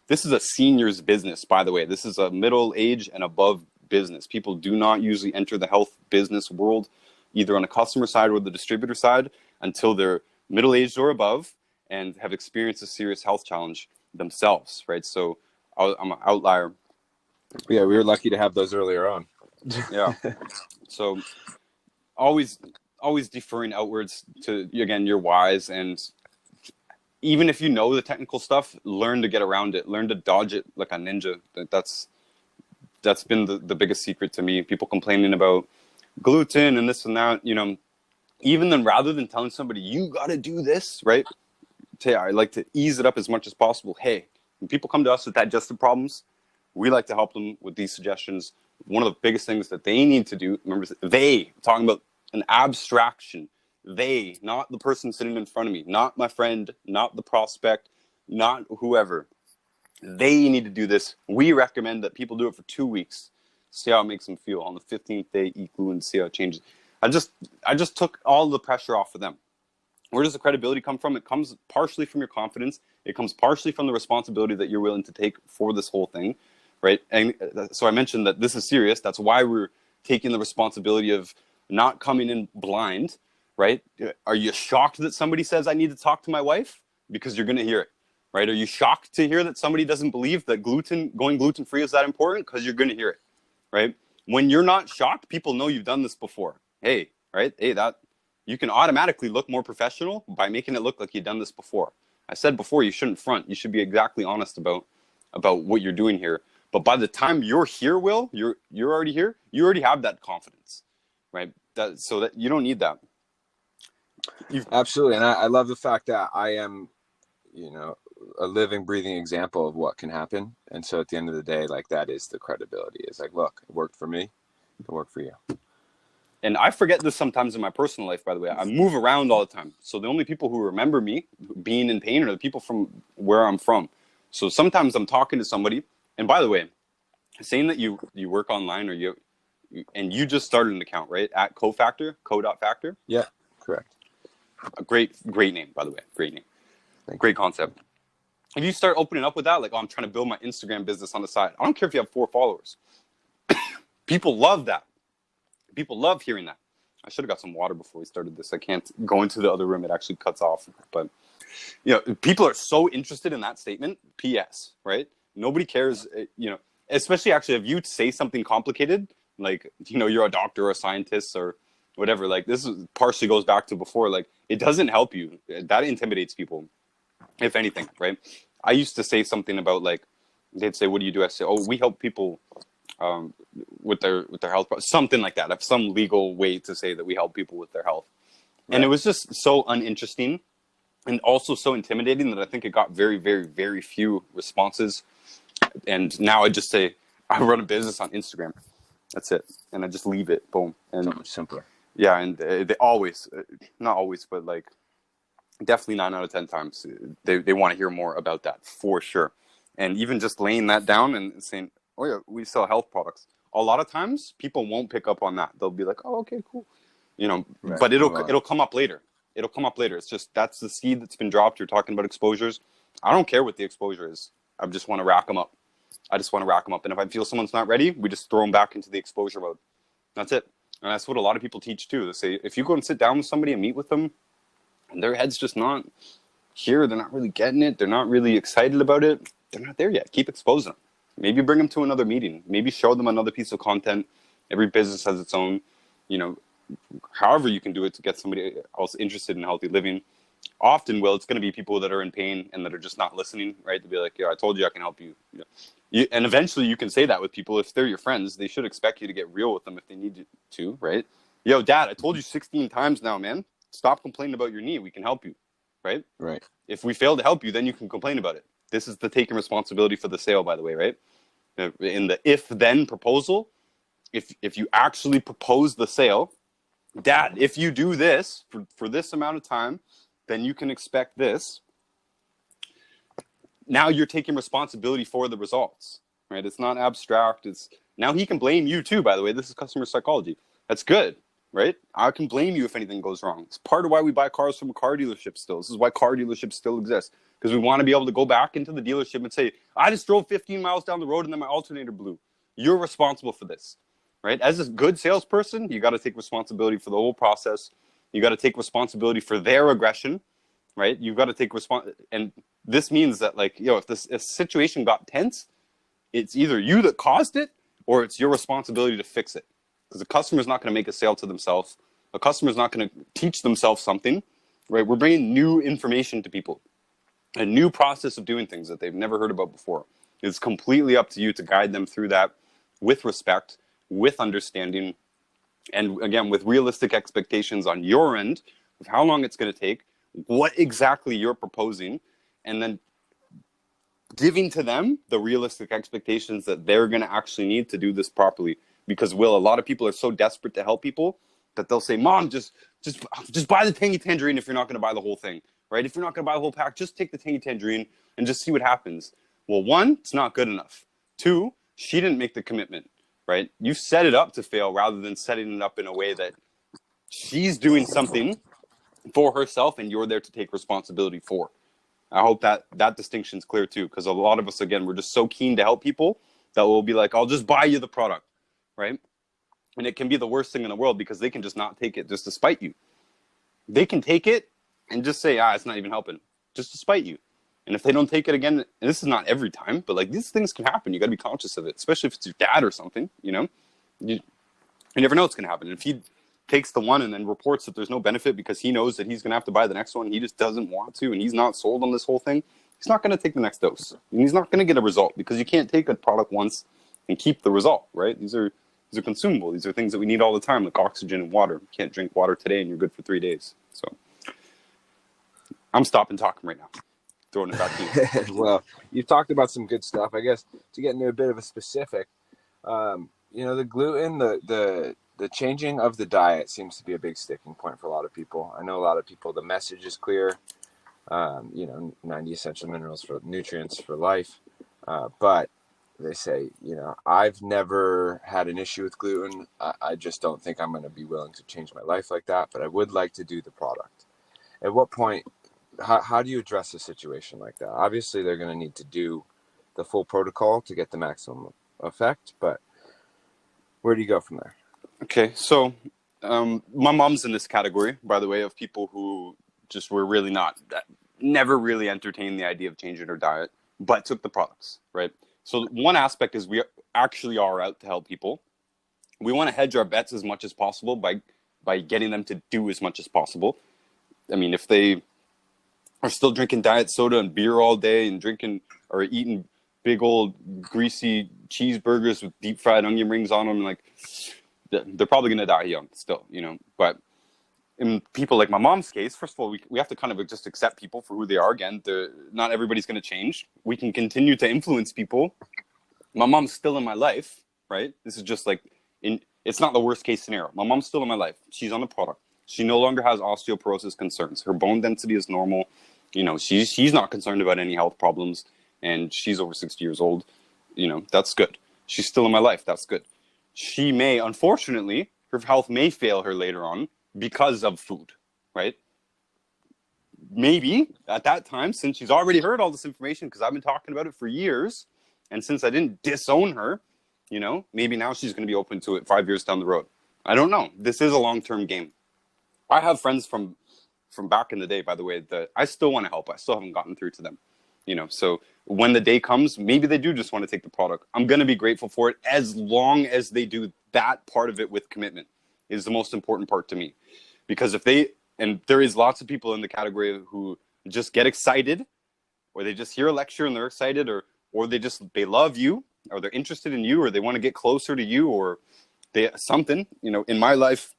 This is a senior's business, by the way. This is a middle age and above business. People do not usually enter the health business world, either on the customer side or the distributor side, until they're middle-aged or above and have experienced a serious health challenge themselves, right? So I'm an outlier. Yeah, we were lucky to have those earlier on. Yeah. So always deferring outwards to, again, your whys. And even if you know the technical stuff, learn to get around it, learn to dodge it like a ninja. That's been the biggest secret to me. People complaining about gluten and this and that, even then, rather than telling somebody, you got to do this, right? I like to ease it up as much as possible. Hey, when people come to us with digestive problems, we like to help them with these suggestions. One of the biggest things that they need to do, remember, talking about an abstraction. They, not the person sitting in front of me, not my friend, not the prospect, not whoever. They need to do this. We recommend that people do it for 2 weeks. See how it makes them feel. On the 15th day, eat gluten, see how it changes. I just took all the pressure off of them. Where does the credibility come from? It comes partially from your confidence. It comes partially from the responsibility that you're willing to take for this whole thing, right? And so I mentioned that this is serious. That's why we're taking the responsibility of not coming in blind, right? Are you shocked that somebody says, I need to talk to my wife? Because you're going to hear it, right? Are you shocked to hear that somebody doesn't believe that going gluten-free is that important? Because you're going to hear it, right? When you're not shocked, people know you've done this before. Hey, right? Hey, you can automatically look more professional by making it look like you've done this before. I said before, you shouldn't front. You should be exactly honest about what you're doing here. But by the time you're here, you're already here. You already have that confidence, right? So that you don't need that. Absolutely. And I love the fact that I am, a living, breathing example of what can happen. And so at the end of the day, like, that is the credibility. It's like, look, it worked for me. It can work for you. And I forget this sometimes in my personal life, by the way. I move around all the time. So the only people who remember me being in pain are the people from where I'm from. So sometimes I'm talking to somebody. And by the way, saying that you work online or you just started an account, right? At co.factor. Yeah, correct. A great name, by the way. Great name. Great concept. If you start opening up with that, like, oh, I'm trying to build my Instagram business on the side. I don't care if you have 4 followers. People love that. People love hearing that. I should have got some water before we started this. I can't go into the other room. It actually cuts off. But, people are so interested in that statement. P.S., right? Nobody cares, especially actually if you say something complicated, like, you're a doctor or a scientist or whatever. Like, this partially goes back to before. Like, it doesn't help you. That intimidates people, if anything, right? I used to say something about, like, they'd say, what do you do? I say, oh, we help people with their health, something like that. I have some legal way to say that we help people with their health. Right. And it was just so uninteresting and also so intimidating that I think it got very, very, very few responses. And now I just say, I run a business on Instagram. That's it. And I just leave it. Boom. And so much simpler. Yeah. And they always, not always, but like definitely 9 out of 10 times, they want to hear more about that for sure. And even just laying that down and saying, oh yeah, we sell health products. A lot of times people won't pick up on that. They'll be like, oh, okay, cool. Right. But it'll come up later. It'll come up later. It's just, that's the seed that's been dropped. You're talking about exposures. I don't care what the exposure is. I just want to rack them up. And if I feel someone's not ready, we just throw them back into the exposure mode. That's it. And that's what a lot of people teach too. They say, if you go and sit down with somebody and meet with them and their head's just not here. They're not really getting it. They're not really excited about it. They're not there yet. Keep exposing them. Maybe bring them to another meeting. Maybe show them another piece of content. Every business has its own, however you can do it to get somebody else interested in healthy living. Often, it's going to be people that are in pain and that are just not listening, right? To be like, I told you I can help you. And eventually you can say that with people. If they're your friends, they should expect you to get real with them if they need you to, right? Yo, Dad, I told you 16 times now, man. Stop complaining about your knee. We can help you, right? Right. If we fail to help you, then you can complain about it. This is the taking responsibility for the sale, by the way, right? In the if-then proposal, if you actually propose the sale, Dad, if you do this for this amount of time, then you can expect this. Now you're taking responsibility for the results, right? It's not abstract. Now he can blame you too, by the way. This is customer psychology. That's good, right? I can blame you if anything goes wrong. It's part of why we buy cars from a car dealership still. This is why car dealerships still exist, because we want to be able to go back into the dealership and say, I just drove 15 miles down the road and then my alternator blew. You're responsible for this, right? As a good salesperson, you got to take responsibility for the whole process. You got to take responsibility for their aggression, right? You've got to take and this means that, like, if this situation got tense, it's either you that caused it or it's your responsibility to fix it. Because the customer's not going to make a sale to themselves. A customer's not going to teach themselves something, right? We're bringing new information to people, a new process of doing things that they've never heard about before. It's completely up to you to guide them through that with respect, with understanding, and again, with realistic expectations on your end of how long it's going to take, what exactly you're proposing, and then giving to them the realistic expectations that they're going to actually need to do this properly. Because, a lot of people are so desperate to help people that they'll say, Mom, just buy the tangy tangerine if you're not going to buy the whole thing, right? If you're not going to buy the whole pack, just take the tangy tangerine and just see what happens. Well, one, it's not good enough. Two, she didn't make the commitment, right? You set it up to fail rather than setting it up in a way that she's doing something for herself and you're there to take responsibility for. I hope that distinction's clear too, because a lot of us, again, we're just so keen to help people that we'll be like, I'll just buy you the product, right? And it can be the worst thing in the world because they can just not take it just to spite you. They can take it and just say, it's not even helping, just to spite you. And if they don't take it again, and this is not every time, but like these things can happen. You got to be conscious of it, especially if it's your dad or something, you never know what's going to happen. And if he takes the one and then reports that there's no benefit because he knows that he's going to have to buy the next one, and he just doesn't want to, and he's not sold on this whole thing, he's not going to take the next dose. And he's not going to get a result because you can't take a product once and keep the result, right? These are consumable. These are things that we need all the time, like oxygen and water. You can't drink water today and you're good for 3 days. So I'm stopping talking right now. Throwing it back to you. Well, you've talked about some good stuff. I guess to get into a bit of a specific, the gluten, the changing of the diet seems to be a big sticking point for a lot of people. I know a lot of people, the message is clear, 90 essential minerals for nutrients for life. But they say, I've never had an issue with gluten. I just don't think I'm going to be willing to change my life like that, but I would like to do the product. At what point, how do you address a situation like that? Obviously, they're going to need to do the full protocol to get the maximum effect, but where do you go from there? Okay, so my mom's in this category, by the way, of people who just were really never really entertained the idea of changing her diet, but took the products, right? So one aspect is we actually are out to help people. We want to hedge our bets as much as possible by getting them to do as much as possible. I mean, if they are still drinking diet soda and beer all day and drinking or eating big old greasy cheeseburgers with deep fried onion rings on them, like, they're probably going to die young still, But in people like my mom's case, first of all, we have to kind of just accept people for who they are. Again, not everybody's going to change. We can continue to influence people. My mom's still in my life, right? This is just like, it's not the worst case scenario. My mom's still in my life. She's on the product. She no longer has osteoporosis concerns. Her bone density is normal. She's not concerned about any health problems, and she's over 60 years old. That's good. She's still in my life. That's good. She may, unfortunately, her health may fail her later on because of food, right? Maybe at that time, since she's already heard all this information, because I've been talking about it for years, and since I didn't disown her, maybe now she's going to be open to it 5 years down the road. I don't know. This is a long-term game. I have friends from from back in the day, by the way, that I still want to help. I still haven't gotten through to them. So when the day comes, maybe they do just want to take the product. I'm going to be grateful for it as long as they do that part of it with commitment is the most important part to me. Because and there is lots of people in the category who just get excited, or they just hear a lecture and they're excited, or they love you, or they're interested in you, or they want to get closer to you, or something. In my life,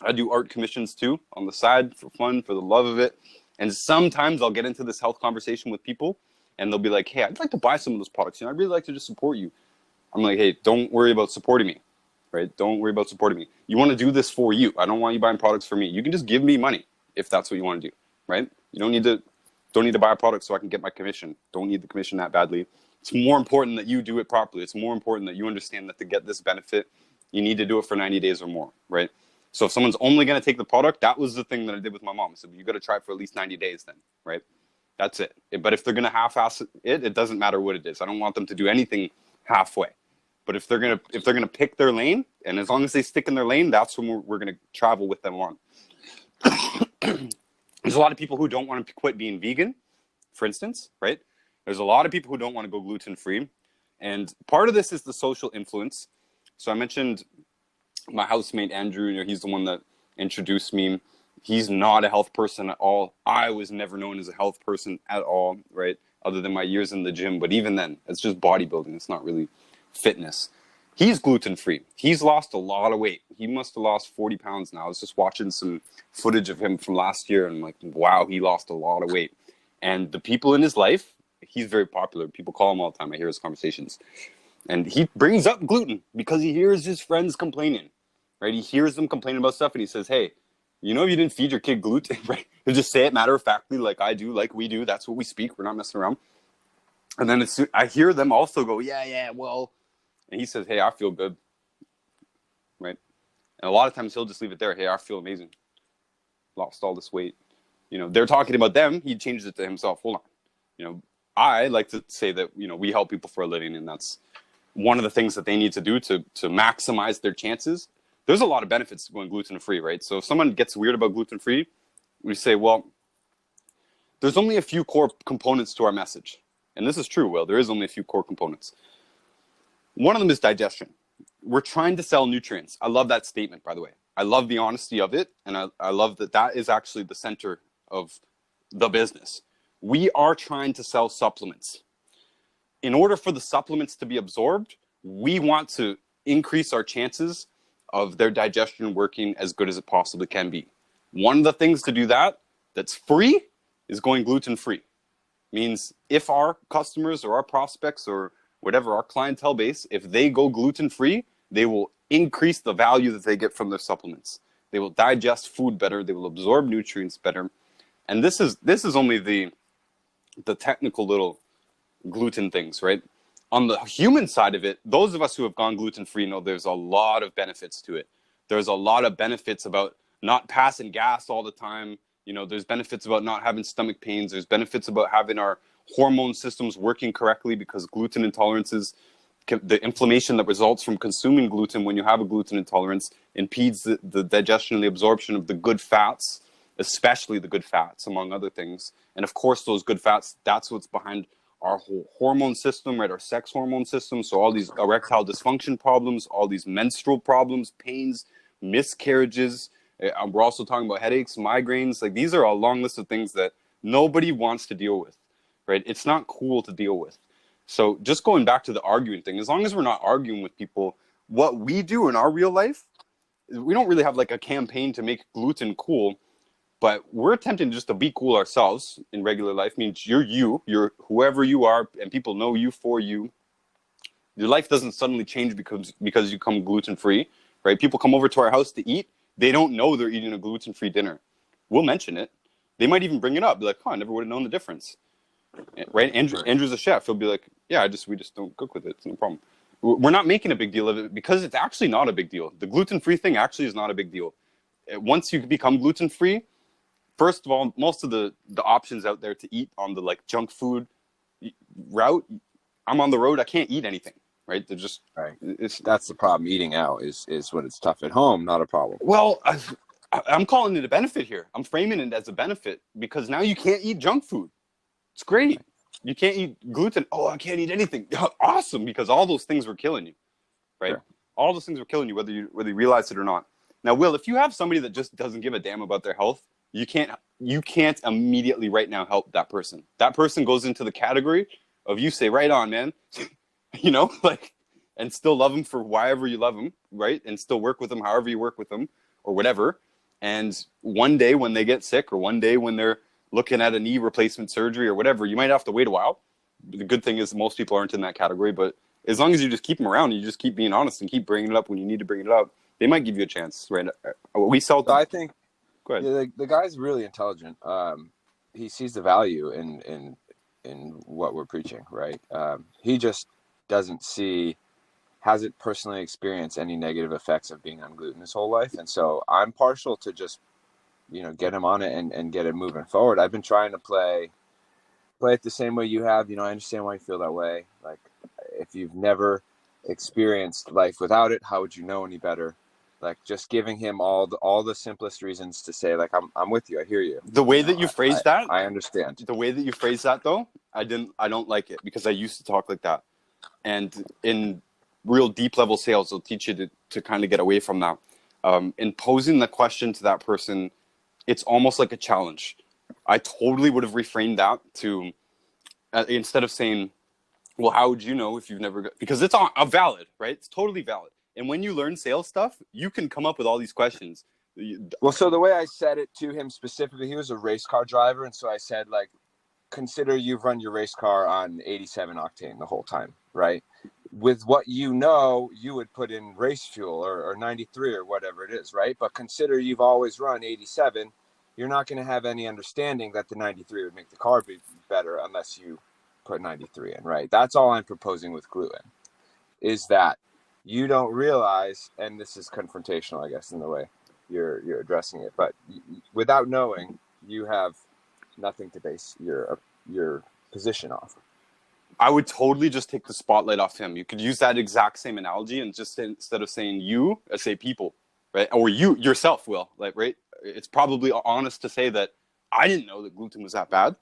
I do art commissions too on the side for fun, for the love of it. And sometimes I'll get into this health conversation with people and they'll be like, hey, I'd like to buy some of those products. I'd really like to just support you. I'm like, hey, don't worry about supporting me, right? Don't worry about supporting me. You want to do this for you. I don't want you buying products for me. You can just give me money if that's what you want to do, right? You don't need to buy a product so I can get my commission. Don't need the commission that badly. It's more important that you do it properly. It's more important that you understand that to get this benefit, you need to do it for 90 days or more, right? So if someone's only going to take the product, that was the thing that I did with my mom. So you got to try it for at least 90 days then, right? That's it. But if they're going to half-ass it doesn't matter what it is. I don't want them to do anything halfway. But if they're going to pick their lane, and as long as they stick in their lane, that's when we're going to travel with them on. There's a lot of people who don't want to quit being vegan, for instance, right? There's a lot of people who don't want to go gluten-free. And part of this is the social influence. So I mentioned my housemate, Andrew, he's the one that introduced me. He's not a health person at all. I was never known as a health person at all, right? Other than my years in the gym. But even then, it's just bodybuilding. It's not really fitness. He's gluten-free. He's lost a lot of weight. He must have lost 40 pounds now. I was just watching some footage of him from last year, and I'm like, wow, he lost a lot of weight. And the people in his life, he's very popular. People call him all the time. I hear his conversations. And he brings up gluten because he hears his friends complaining, right? He hears them complaining about stuff, and he says, hey, if you didn't feed your kid gluten, right? He'll just say it matter-of-factly like I do, like we do. That's what we speak. We're not messing around. And then I hear them also go, yeah, well. And he says, hey, I feel good, right? And a lot of times he'll just leave it there. Hey, I feel amazing. Lost all this weight. They're talking about them. He changes it to himself. Hold on. I like to say that, we help people for a living, and that's one of the things that they need to do to maximize their chances. There's a lot of benefits to going gluten-free, right? So if someone gets weird about gluten-free, we say, well, there's only a few core components to our message. And this is true, Will. There is only a few core components. One of them is digestion. We're trying to sell nutrients. I love that statement, by the way. I love the honesty of it, and I love that is actually the center of the business. We are trying to sell supplements. In order for the supplements to be absorbed, we want to increase our chances of their digestion working as good as it possibly can be. One of the things to do that's free is going gluten-free. Means if our customers or our prospects or whatever, our clientele base, if they go gluten-free, they will increase the value that they get from their supplements. They will digest food better. They will absorb nutrients better. And this is only the technical little gluten things, right? On the human side of it, those of us who have gone gluten-free know there's a lot of benefits to it. There's a lot of benefits about not passing gas all the time. There's benefits about not having stomach pains. There's benefits about having our hormone systems working correctly, because gluten intolerances, the inflammation that results from consuming gluten when you have a gluten intolerance impedes the digestion and the absorption of the good fats, especially the good fats, among other things. And of course, those good fats, that's what's behind our whole hormone system, right? Our sex hormone system. So all these erectile dysfunction problems, all these menstrual problems, pains, miscarriages. We're also talking about headaches, migraines. Like, these are a long list of things that nobody wants to deal with, right? It's not cool to deal with. So just going back to the arguing thing, as long as we're not arguing with people, what we do in our real life, we don't really have like a campaign to make gluten cool. But we're attempting just to be cool ourselves in regular life. Means you're whoever you are, and people know you for you. Your life doesn't suddenly change because you come gluten-free, right? People come over to our house to eat. They don't know they're eating a gluten-free dinner. We'll mention it. They might even bring it up. Be like, I never would have known the difference, right? Andrew's a chef. He'll be like, yeah, we just don't cook with it. It's no problem. We're not making a big deal of it because it's actually not a big deal. The gluten-free thing actually is not a big deal. Once you become gluten-free, first of all, most of the options out there to eat on the like junk food route, I'm on the road, I can't eat anything, right? They're just right. That's the problem. Eating out is when it's tough. At home, not a problem. Well, I'm calling it a benefit here. I'm framing it as a benefit because now you can't eat junk food. It's great. You can't eat gluten. Oh, I can't eat anything. Awesome, because all those things were killing you, right? Sure. All those things were killing you, whether you realize it or not. Now, Will, if you have somebody that just doesn't give a damn about their health, you can't immediately right now help that person. That person goes into the category of you say, right on, man, you know, like, and still love them for however you love them, right? And still work with them however you work with them or whatever. And one day when they get sick, or one day when they're looking at a knee replacement surgery or whatever, you might have to wait a while. The good thing is most people aren't in that category, but as long as you just keep them around, you just keep being honest and keep bringing it up when you need to bring it up, they might give you a chance, right? We sell. So I think Go ahead. yeah, the guy's really intelligent. He sees the value in what we're preaching, right? He just hasn't personally experienced any negative effects of being on gluten his whole life, and so I'm partial to just get him on it and get it moving forward. I've been trying to play it the same way you have. I understand why you feel that way. Like, if you've never experienced life without it, how would you know any better? Like, just giving him all the simplest reasons to say, like, I'm with you, I hear you. The way that you phrase that, I understand. the way that you phrase that, though, I don't like it, because I used to talk like that. And in real deep level sales, they'll teach you to kind of get away from that. In posing the question to that person, it's almost like a challenge. I totally would have reframed that to, instead of saying, well, how would you know if you've never got, because it's valid, right? It's totally valid. And when you learn sales stuff, you can come up with all these questions. Well, so the way I said it to him specifically, he was a race car driver. And so I said, like, consider you've run your race car on 87 octane the whole time, right? With what you would put in race fuel or 93 or whatever it is, right? But consider you've always run 87. You're not going to have any understanding that the 93 would make the car be better unless you put 93 in, right? That's all I'm proposing with gluten, is that you don't realize, and this is confrontational, I guess, in the way you're addressing it, but without knowing, you have nothing to base your position off. I would totally just take the spotlight off him. You could use that exact same analogy and just instead of saying you, say people, right? Or you yourself, Will, like, right? It's probably honest to say that I didn't know that gluten was that bad.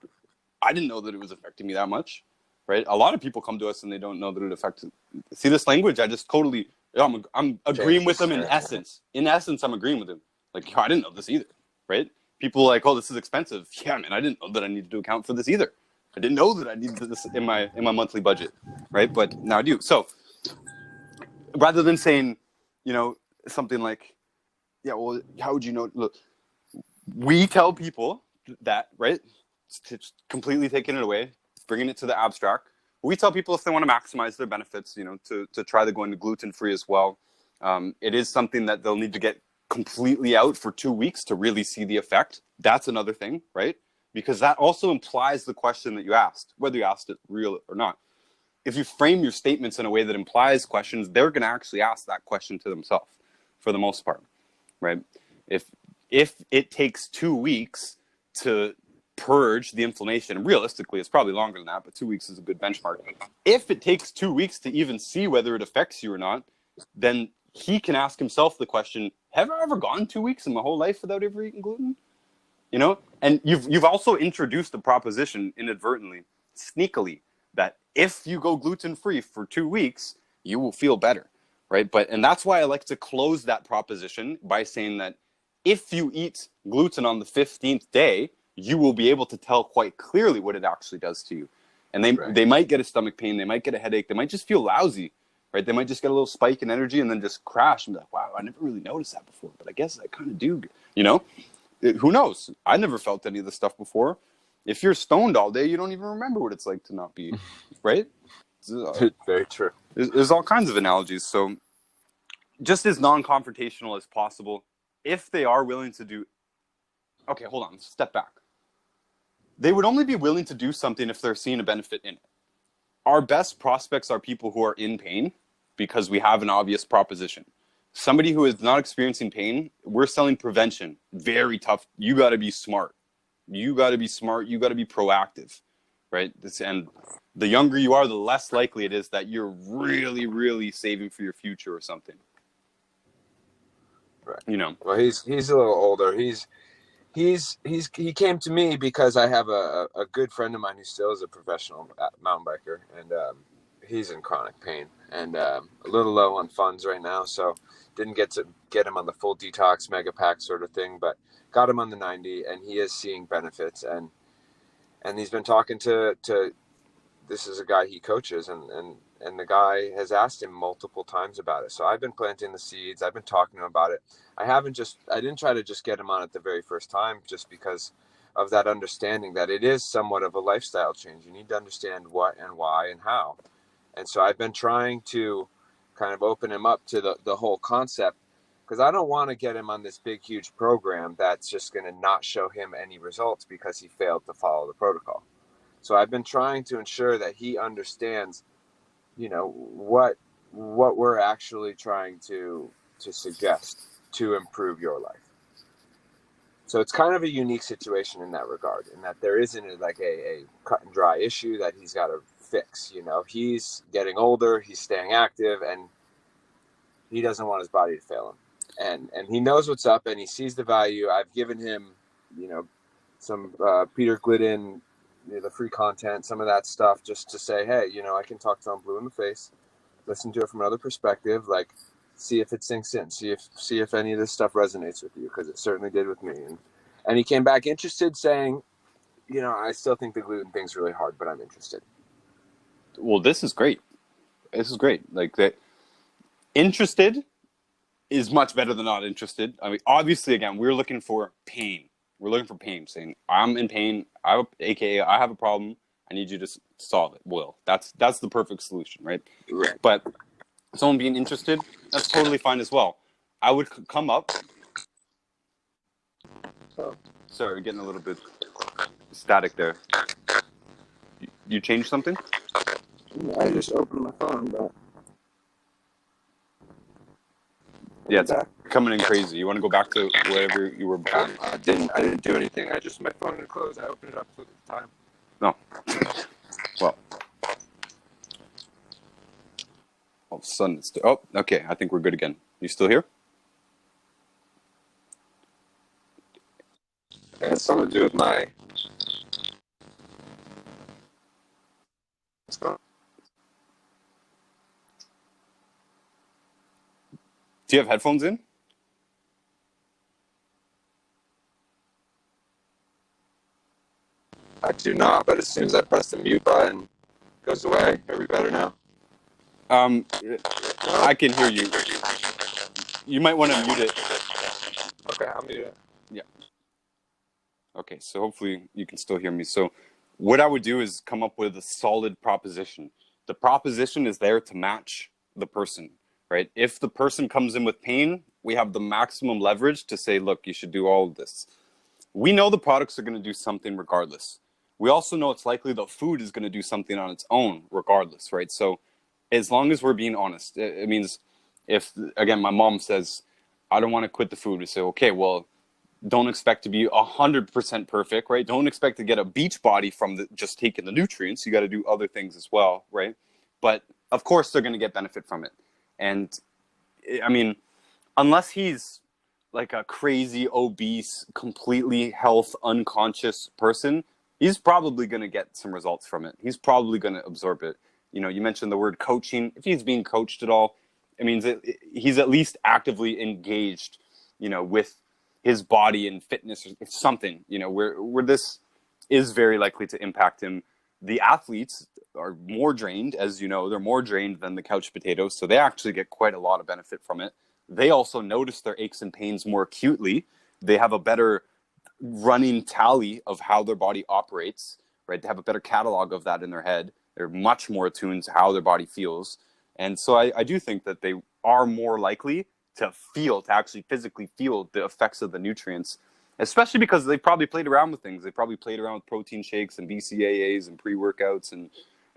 I didn't know that it was affecting me that much, right? A lot of people come to us and they don't know that it affects. See this language? I just totally, I'm agreeing with them in essence. In essence, I'm agreeing with him. Like, I didn't know this either, right? People are like, oh, this is expensive. Yeah, man, I didn't know that I needed to account for this either. I didn't know that I needed this in my monthly budget, right? But now I do. So rather than saying, something like, yeah, well, how would you know? Look, we tell people that, right? It's completely taking it away, bringing it to the abstract. We tell people if they want to maximize their benefits, to try to go into gluten-free as well. It is something that they'll need to get completely out for 2 weeks to really see the effect. That's another thing, right? Because that also implies the question that you asked, whether you asked it real or not. If you frame your statements in a way that implies questions, they're going to actually ask that question to themselves for the most part, right? If it takes 2 weeks to purge the inflammation, and realistically, it's probably longer than that, but 2 weeks is a good benchmark. If it takes 2 weeks to even see whether it affects you or not, then he can ask himself the question, have I ever gone 2 weeks in my whole life without ever eating gluten? And you've also introduced the proposition inadvertently, sneakily, that if you go gluten-free for 2 weeks, you will feel better, right? And that's why I like to close that proposition by saying that if you eat gluten on the 15th day, you will be able to tell quite clearly what it actually does to you. And they might get a stomach pain, they might get a headache, they might just feel lousy, right? They might just get a little spike in energy and then just crash and be like, wow, I never really noticed that before, but I guess I kind of do, Who knows? I never felt any of this stuff before. If you're stoned all day, you don't even remember what it's like to not be, right? Very true. There's all kinds of analogies. So just as non-confrontational as possible, if they are willing to do... Okay, hold on. Step back. They would only be willing to do something if they're seeing a benefit in it. Our best prospects are people who are in pain because we have an obvious proposition. Somebody who is not experiencing pain, we're selling prevention. Very tough. You got to be smart. You got to be proactive, right? And the younger you are, the less likely it is that you're really, really saving for your future or something. Right. you know. Well, he's a little older. He came to me because I have a good friend of mine who still is a professional mountain biker, and he's in chronic pain and a little low on funds right now, so didn't get to get him on the full detox mega pack sort of thing, but got him on the 90, and he is seeing benefits, and he's been talking to this is a guy he coaches, and the guy has asked him multiple times about it. So I've been planting the seeds. I've been talking to him about it. I didn't try to just get him on it the very first time, just because of that understanding that it is somewhat of a lifestyle change. You need to understand what and why and how. And so I've been trying to kind of open him up to the whole concept, because I don't want to get him on this big, huge program that's just going to not show him any results because he failed to follow the protocol. So I've been trying to ensure that he understands, what we're actually trying to suggest to improve your life. So it's kind of a unique situation in that regard, in that there isn't like a cut and dry issue that he's got to fix. He's getting older, he's staying active, and he doesn't want his body to fail him. And he knows what's up, and he sees the value. I've given him, some Peter Glidden, the free content, some of that stuff, just to say, hey, I can talk to him blue in the face, listen to it from another perspective, like see if it sinks in, see if any of this stuff resonates with you, because it certainly did with me. And he came back interested, saying, I still think the gluten thing's really hard, but I'm interested. Well, this is great. This is great. Like that, interested is much better than not interested. I mean, obviously, again, we're looking for pain. We're looking for pain, saying I'm in pain. AKA I have a problem. I need you to solve it. Will, that's the perfect solution, right? Right. But someone being interested, that's totally fine as well. I would come up. So, sorry, getting a little bit static there. You changed something? I just opened my phone, but yeah, it's coming in crazy. You want to go back to wherever you were before? I didn't do anything. My phone had closed. I opened it up for the time. No. Well. All of a sudden it's... Oh, okay. I think we're good again. You still here? It has something to do with my... Do you have headphones in? I do not, but as soon as I press the mute button, it goes away. Are we better now? I can hear you. You might want to mute it. Okay, I'll mute it. Yeah. Okay, so hopefully you can still hear me. So what I would do is come up with a solid proposition. The proposition is there to match the person, right? If the person comes in with pain, we have the maximum leverage to say, look, you should do all of this. We know the products are going to do something regardless. We also know it's likely the food is going to do something on its own regardless, right? So as long as we're being honest, it means if, again, my mom says, I don't want to quit the food, we say, okay, well, don't expect to be 100% perfect, right? Don't expect to get a beach body from just taking the nutrients. You got to do other things as well, right? But of course, they're going to get benefit from it. And I mean, unless he's like a crazy, obese, completely health unconscious person, he's probably going to get some results from it. He's probably going to absorb it. You mentioned the word coaching. If he's being coached at all, it means that he's at least actively engaged, with his body and fitness or something, where this is very likely to impact him. The athletes are more drained, as you know, they're more drained than the couch potatoes. So they actually get quite a lot of benefit from it. They also notice their aches and pains more acutely. They have a better running tally of how their body operates, right? They have a better catalog of that in their head. They're much more attuned to how their body feels. And so I do think that they are more likely to actually physically feel the effects of the nutrients, especially because they probably played around with things. They probably played around with protein shakes and BCAAs and pre-workouts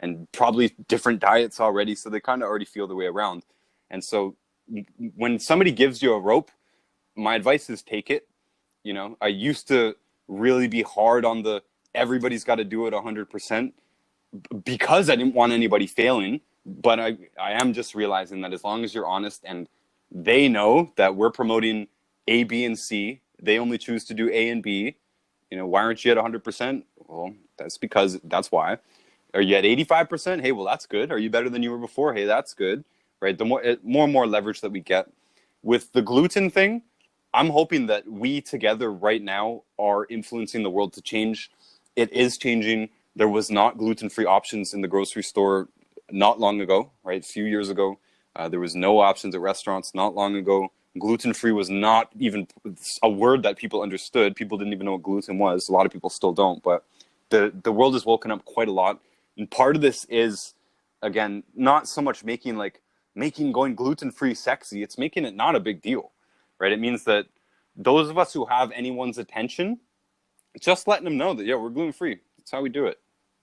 and probably different diets already. So they kind of already feel their way around. And so when somebody gives you a rope, my advice is take it. I used to really be hard on the everybody's got to do it 100% because I didn't want anybody failing. But I am just realizing that as long as you're honest and they know that we're promoting A, B, and C. They only choose to do A and B. Why aren't you at 100%? Well, that's because that's why. Are you at 85%? Hey, well, that's good. Are you better than you were before? Hey, that's good, right? The more and more leverage that we get. With the gluten thing, I'm hoping that we together right now are influencing the world to change. It is changing. There was not gluten-free options in the grocery store not long ago, right? A few years ago. There was no options at restaurants not long ago. Gluten-free was not even a word that people understood. People didn't even know what gluten was. A lot of people still don't, but the world has woken up quite a lot. And part of this is, again, not so much making going gluten-free sexy. It's making it not a big deal, right? It means that those of us who have anyone's attention, just letting them know that, yeah, we're gluten-free. That's how we do it,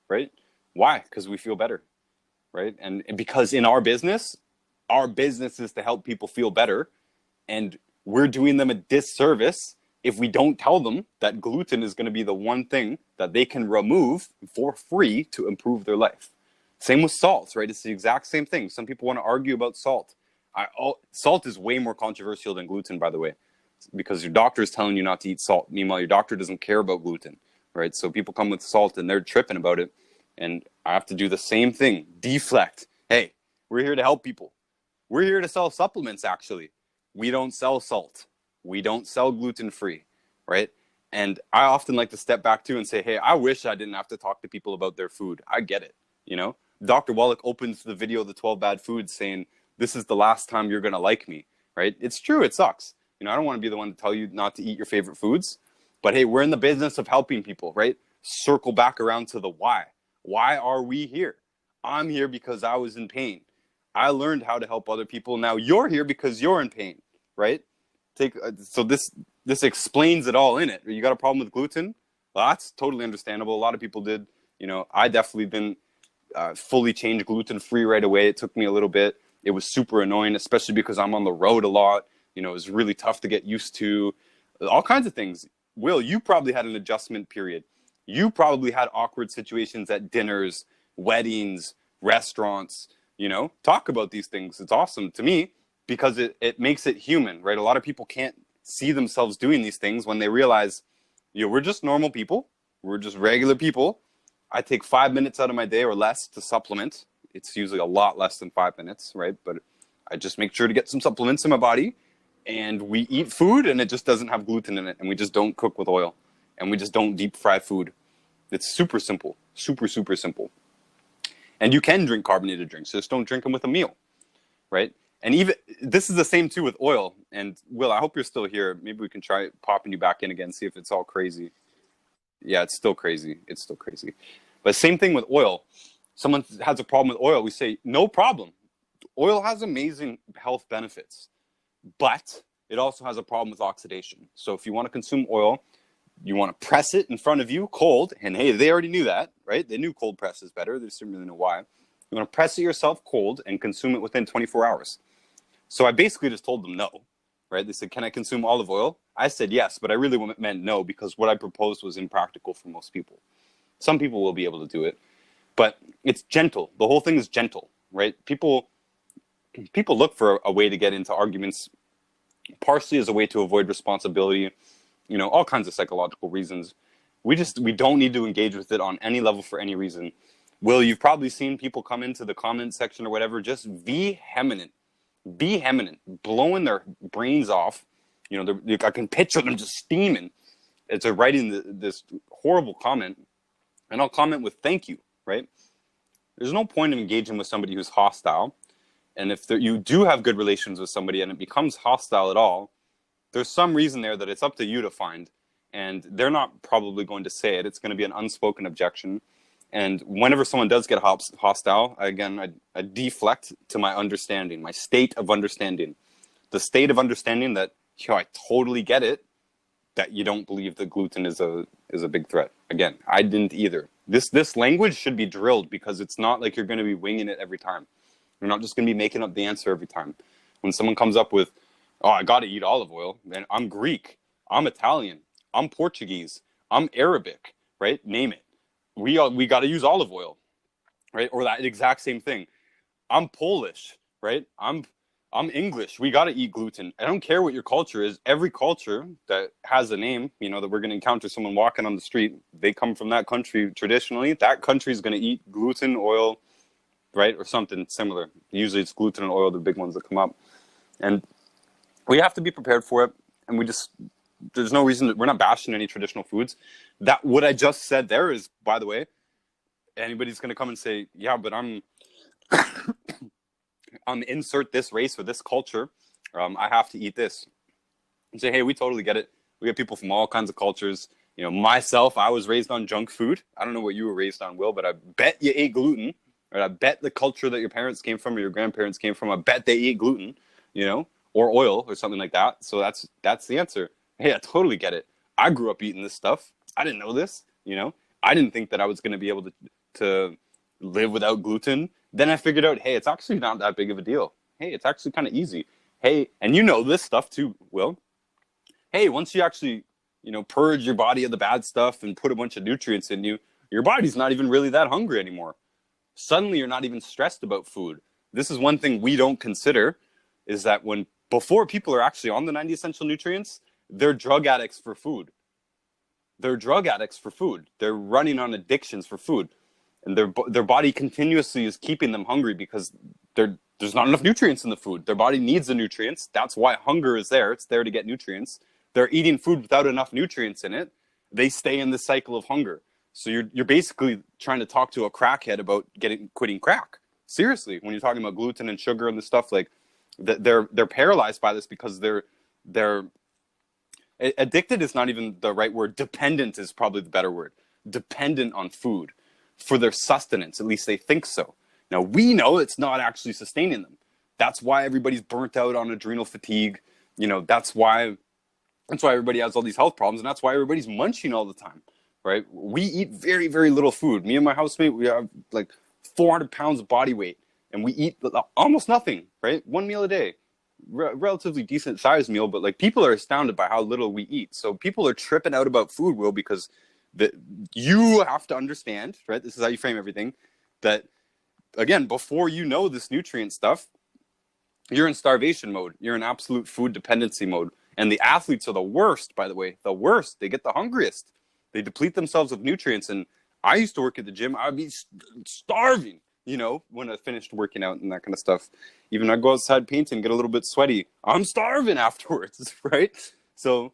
right? Why? Because we feel better, right? And because in our business is to help people feel better. And we're doing them a disservice if we don't tell them that gluten is going to be the one thing that they can remove for free to improve their life. Same with salt, right? It's the exact same thing. Some people want to argue about salt. Salt is way more controversial than gluten, by the way, because your doctor is telling you not to eat salt. Meanwhile, your doctor doesn't care about gluten, right? So people come with salt and they're tripping about it. And I have to do the same thing. Deflect. Hey, we're here to help people. We're here to sell supplements, actually. We don't sell salt. We don't sell gluten-free, right? And I often like to step back too and say, hey, I wish I didn't have to talk to people about their food. I get it, Dr. Wallach opens the video of the 12 bad foods saying, this is the last time you're going to like me, right? It's true. It sucks. I don't want to be the one to tell you not to eat your favorite foods. But hey, we're in the business of helping people, right? Circle back around to the why. Why are we here? I'm here because I was in pain. I learned how to help other people. Now you're here because you're in pain, right? So this explains it all in it. You got a problem with gluten? Well, that's totally understandable. A lot of people did. I definitely didn't fully change gluten-free right away. It took me a little bit. It was super annoying, especially because I'm on the road a lot. It was really tough to get used to. All kinds of things. Will, you probably had an adjustment period. You probably had awkward situations at dinners, weddings, restaurants. Talk about these things. It's awesome to me because it makes it human, right? A lot of people can't see themselves doing these things when they realize, we're just normal people. We're just regular people. I take 5 minutes out of my day or less to supplement. It's usually a lot less than 5 minutes, right? But I just make sure to get some supplements in my body. And we eat food and it just doesn't have gluten in it. And we just don't cook with oil. And we just don't deep fry food. It's super simple. Super, super simple. And you can drink carbonated drinks. Just don't drink them with a meal, right? And even this is the same too with oil. And Will, I hope you're still here. Maybe we can try popping you back in again, see if it's all crazy. Yeah, it's still crazy. It's still crazy. But same thing with oil. Someone has a problem with oil. We say, no problem. Oil has amazing health benefits, but it also has a problem with oxidation. So if you want to consume oil, you want to press it in front of you cold. And hey, they already knew that, right? They knew cold press is better. They just didn't really know why. You want to press it yourself cold and consume it within 24 hours. So I basically just told them no, right? They said, can I consume olive oil? I said yes, but I really meant no because what I proposed was impractical for most people. Some people will be able to do it, but it's gentle. The whole thing is gentle, right? People look for a way to get into arguments, partially as a way to avoid responsibility, all kinds of psychological reasons. We don't need to engage with it on any level for any reason. Will, you've probably seen people come into the comment section or whatever, just vehement, blowing their brains off. I can picture them just steaming. It's writing this horrible comment, and I'll comment with thank you, right? There's no point in engaging with somebody who's hostile. And if you do have good relations with somebody and it becomes hostile at all, there's some reason there that it's up to you to find. And they're not probably going to say it. It's going to be an unspoken objection. And whenever someone does get hostile, I deflect to my understanding, my state of understanding. The state of understanding that, I totally get it, that you don't believe that gluten is a big threat. Again, I didn't either. This language should be drilled because it's not like you're going to be winging it every time. You're not just going to be making up the answer every time. When someone comes up with, oh, I got to eat olive oil, man, I'm Greek, I'm Italian, I'm Portuguese, I'm Arabic, right? Name it. We got to use olive oil, right? Or that exact same thing. I'm Polish, right? I'm I'm English. We got to eat gluten. I don't care what your culture is. Every culture that has a name, you know, that we're going to encounter someone walking on the street, they come from that country traditionally. That country is going to eat gluten, oil, right? Or something similar. Usually it's gluten and oil, the big ones that come up. And we have to be prepared for it. And there's no reason we're not bashing any traditional foods. That what I just said there is, by the way, anybody's going to come and say, yeah, but I'm insert this race or this culture. I have to eat this. And say, hey, we totally get it. We have people from all kinds of cultures. You know, myself, I was raised on junk food. I don't know what you were raised on, Will, but I bet you ate gluten. Right? I bet the culture that your parents came from or your grandparents came from, I bet they ate gluten, you know, or oil or something like that. So that's the answer. Hey, I totally get it. I grew up eating this stuff. I didn't know this, you know. I didn't think that I was going to be able to live without gluten. Then I figured out, hey, it's actually not that big of a deal. Hey, it's actually kind of easy. Hey, and you know this stuff too, Will. Hey, once you actually, you know, purge your body of the bad stuff and put a bunch of nutrients in you, your body's not even really that hungry anymore. Suddenly you're not even stressed about food. This is one thing we don't consider, is that before people are actually on the 90 essential nutrients, they're drug addicts for food. They're drug addicts for food. They're running on addictions for food. And their body continuously is keeping them hungry because there's not enough nutrients in the food. Their body needs the nutrients. That's why hunger is there. It's there to get nutrients. They're eating food without enough nutrients in it. They stay in the cycle of hunger. So you're basically trying to talk to a crackhead about quitting crack. Seriously, when you're talking about gluten and sugar and this stuff, like they're paralyzed by this because they're addicted is not even the right word. Dependent is probably the better word. Dependent on food for their sustenance. At least they think so. Now we know it's not actually sustaining them. That's why everybody's burnt out on adrenal fatigue. You know, that's why everybody has all these health problems, and that's why everybody's munching all the time, right? We eat very, very little food. Me and my housemate, we have like 400 pounds of body weight, and we eat almost nothing, right? One meal a day. Relatively decent sized meal, but like people are astounded by how little we eat. So people are tripping out about food, Will, because you have to understand, right? This is how you frame everything, that again, before you know this nutrient stuff, you're in starvation mode. You're in absolute food dependency mode. And the athletes are the worst, by the way, the worst. They get the hungriest. They deplete themselves of nutrients. And I used to work at the gym. I'd be starving, you know, when I finished working out and that kind of stuff. Even I go outside painting, get a little bit sweaty. I'm starving afterwards, right? So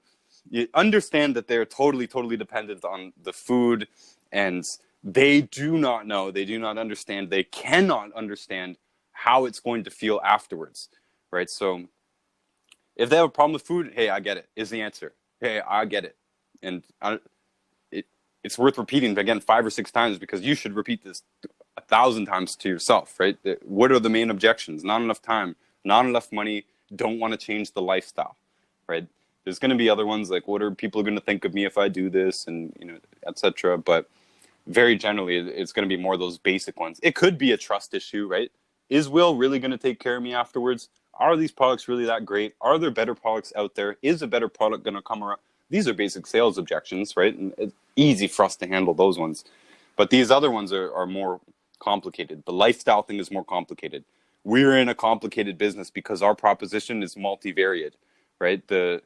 you understand that they're totally, totally dependent on the food, and they do not know, they do not understand, they cannot understand how it's going to feel afterwards, right? So if they have a problem with food, hey, I get it, is the answer. Hey, I get it. And it's worth repeating, again, 5 or 6 times, because you should repeat this 1,000 times to yourself, right? What are the main objections? Not enough time, not enough money, don't want to change the lifestyle, right? There's going to be other ones like, what are people going to think of me if I do this, and, you know, etc. But very generally, it's going to be more those basic ones. It could be a trust issue, right? Is Will really going to take care of me afterwards? Are these products really that great? Are there better products out there? Is a better product going to come around? These are basic sales objections, right? And it's easy for us to handle those ones. But these other ones are more complicated. The lifestyle thing is more complicated. We're in a complicated business because our proposition is multivariate, right? The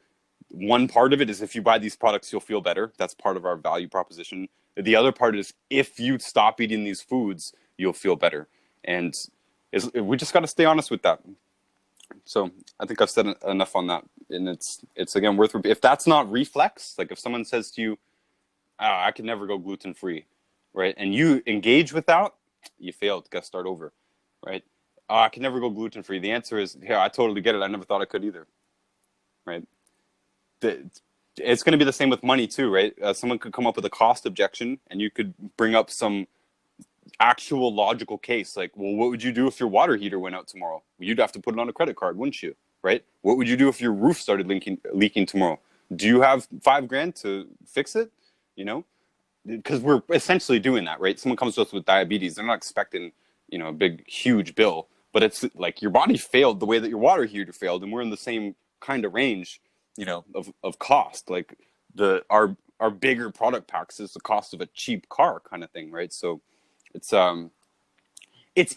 one part of it is, if you buy these products, you'll feel better. That's part of our value proposition. The other part is, if you stop eating these foods, you'll feel better. And we just got to stay honest with that. So I think I've said enough on that. And it's again, worth, if that's not reflex, like if someone says to you, I could never go gluten-free, right? And you engage with that, you failed, got to start over, right? I could never go gluten-free. The answer is, yeah, I totally get it. I never thought I could either, right? It's going to be the same with money too, right? Someone could come up with a cost objection, and you could bring up some actual logical case, like, well, what would you do if your water heater went out tomorrow? You'd have to put it on a credit card, wouldn't you? Right? What would you do if your roof started leaking tomorrow? Do you have $5,000 to fix it? You know, because we're essentially doing that, right? Someone comes to us with diabetes, they're not expecting, you know, a big, huge bill, but it's like your body failed the way that your water heater failed, and we're in the same kind of range, you know, of cost. Like our bigger product packs is the cost of a cheap car kind of thing, right? So it's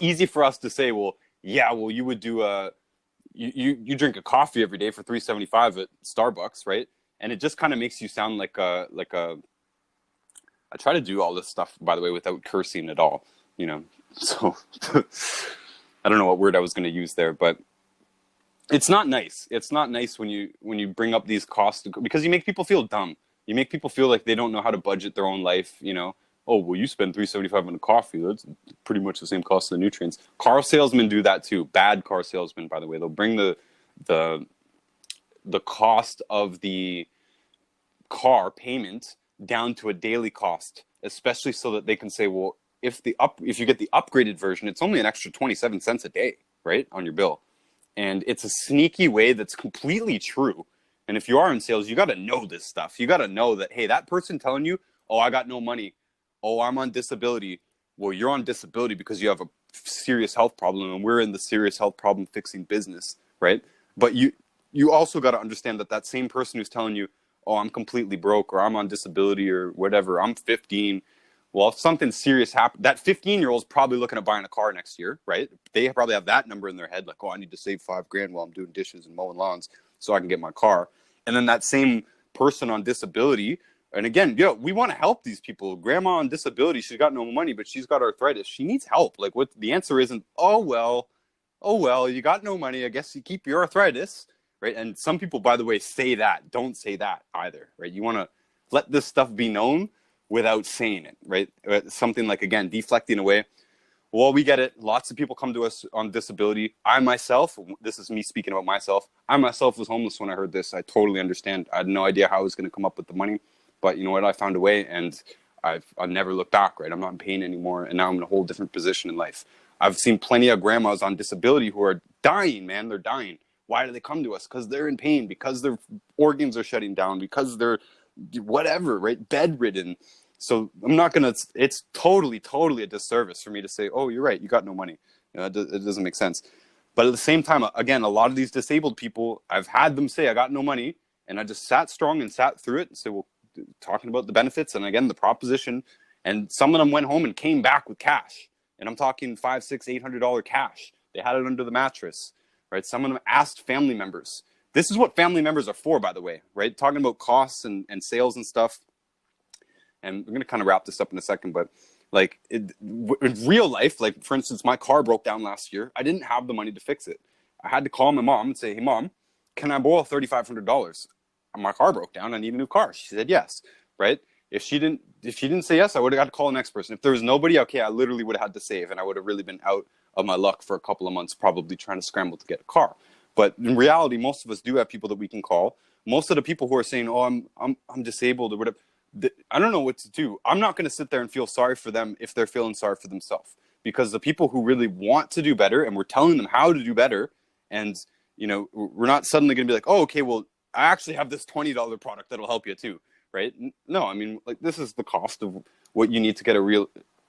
easy for us to say, well, yeah, well, you would do you drink a coffee every day for $3.75 at Starbucks, right? And it just kind of makes you sound like a. I try to do all this stuff, by the way, without cursing at all, you know. So I don't know what word I was going to use there, but it's not nice. It's not nice when you bring up these costs, because you make people feel dumb. You make people feel like they don't know how to budget their own life, you know. Oh, well, you spend $3.75 on a coffee. That's pretty much the same cost of the nutrients. Car salesmen do that too. Bad car salesmen, by the way. They'll bring the cost of the car payment down to a daily cost, especially so that they can say, well, if you get the upgraded version, it's only an extra 27 cents a day, right, on your bill. And it's a sneaky way that's completely true. And if you are in sales, you got to know this stuff. You got to know that, hey, that person telling you, oh, I got no money. Oh, I'm on disability. Well, you're on disability because you have a serious health problem, and we're in the serious health problem fixing business, right? But you also got to understand that same person who's telling you, oh, I'm completely broke, or I'm on disability, or whatever, I'm 15. Well, if something serious happens, that 15-year-old is probably looking at buying a car next year, right? They probably have that number in their head, like, oh, I need to save $5,000 while I'm doing dishes and mowing lawns so I can get my car. And then that same person on disability, and again, we want to help these people. Grandma on disability, she's got no money, but she's got arthritis. She needs help. Like, what the answer isn't, oh well, you got no money, I guess you keep your arthritis, right? And some people, by the way, say that. Don't say that either, right? You want to let this stuff be known without saying it, right? Something like, again, deflecting away. Well, we get it. Lots of people come to us on disability. I myself, this is me speaking about myself, I myself was homeless when I heard this. I totally understand. I had no idea how I was going to come up with the money. But you know what? I found a way, and I've never looked back, right? I'm not in pain anymore, and now I'm in a whole different position in life. I've seen plenty of grandmas on disability who are dying, man. They're dying. Why do they come to us? Because they're in pain, because their organs are shutting down, because they're whatever, right? Bedridden. So I'm not going to, it's totally a disservice for me to say, oh, you're right, you got no money. You know, it doesn't make sense. But at the same time, again, a lot of these disabled people, I've had them say, I got no money. And I just sat strong and sat through it and said, well, talking about the benefits and again, the proposition. And some of them went home and came back with cash. And I'm talking $500, $600, $800 cash. They had it under the mattress, right? Some of them asked family members. This is what family members are for, by the way, right? Talking about costs and sales and stuff. And we're going to kind of wrap this up in a second, but like in real life, like for instance, my car broke down last year. I didn't have the money to fix it. I had to call my mom and say, hey, Mom, can I borrow $3,500? My car broke down. I need a new car. She said yes, right? If she didn't say yes, I would have got to call the next person. If there was nobody, okay, I literally would have had to save, and I would have really been out of my luck for a couple of months, probably trying to scramble to get a car. But in reality, most of us do have people that we can call. Most of the people who are saying, oh, I'm disabled or whatever, I don't know what to do. I'm not going to sit there and feel sorry for them if they're feeling sorry for themselves, because the people who really want to do better, and we're telling them how to do better, and you know, we're not suddenly going to be like, oh, okay, well, I actually have this $20 product that'll help you too, right? No, I mean, like, this is the cost of what you need to get a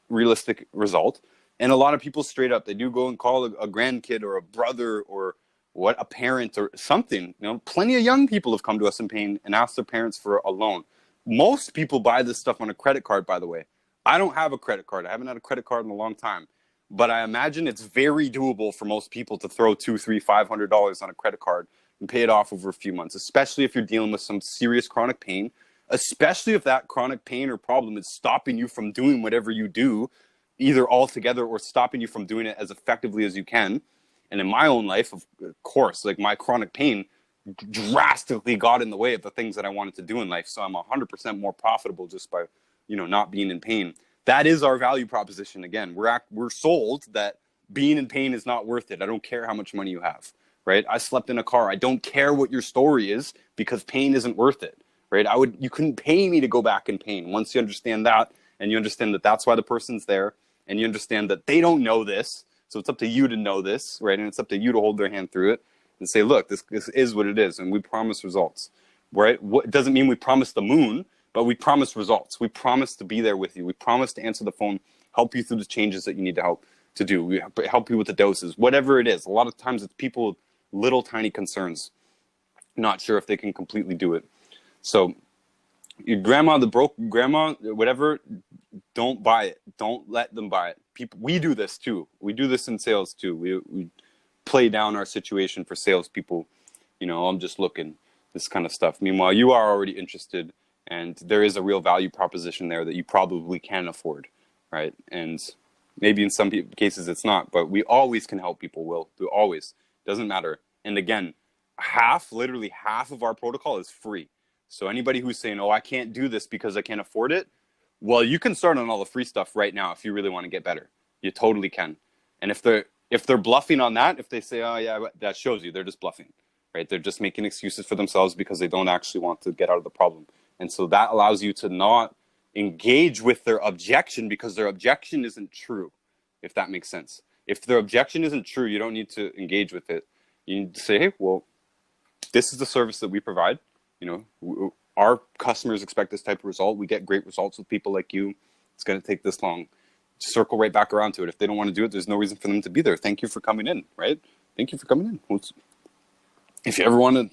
realistic result. And a lot of people straight up, they do go and call a grandkid or a brother or a parent or something. You know, plenty of young people have come to us in pain and asked their parents for a loan. Most people buy this stuff on a credit card, by the way. I don't have a credit card. I haven't had a credit card in a long time. But I imagine it's very doable for most people to throw $200, $300, $500 on a credit card and pay it off over a few months, especially if you're dealing with some serious chronic pain, especially if that chronic pain or problem is stopping you from doing whatever you do, either altogether or stopping you from doing it as effectively as you can. And in my own life, of course, like my chronic pain drastically got in the way of the things that I wanted to do in life. So I'm 100% more profitable just by, you know, not being in pain. That is our value proposition. Again, we're sold that being in pain is not worth it. I don't care how much money you have, right? I slept in a car. I don't care what your story is, because pain isn't worth it, right? You couldn't pay me to go back in pain. Once you understand that, and you understand that that's why the person's there, and you understand that they don't know this, so it's up to you to know this, right? And it's up to you to hold their hand through it and say, look, this is what it is, and we promise results, right? It doesn't mean we promise the moon, but we promise results. We promise to be there with you. We promise to answer the phone, help you through the changes that you need to do. We help you with the doses, whatever it is. A lot of times it's people with little tiny concerns, not sure if they can completely do it. So your grandma, the broke grandma, whatever, don't buy it. Don't let them buy it. We do this too. We do this in sales too. play down our situation for salespeople. You know, I'm just looking, this kind of stuff. Meanwhile, you are already interested, and there is a real value proposition there that you probably can afford, right? And maybe in some cases it's not, but we always can help people, Will. We always. Doesn't matter. And again, literally half of our protocol is free. So anybody who's saying, oh, I can't do this because I can't afford it, well, you can start on all the free stuff right now if you really want to get better. You totally can. And if they're bluffing on that, if they say, oh yeah, that shows you they're just bluffing, right? They're just making excuses for themselves because they don't actually want to get out of the problem. And so that allows you to not engage with their objection because their objection isn't true, if that makes sense. If their objection isn't true, you don't need to engage with it. You need to say, hey, well, this is the service that we provide. You know, our customers expect this type of result. We get great results with people like you. It's going to take this long. Circle right back around to it. If they don't want to do it, there's no reason for them to be there. Thank you for coming in, right? Thank you for coming in. If you ever want to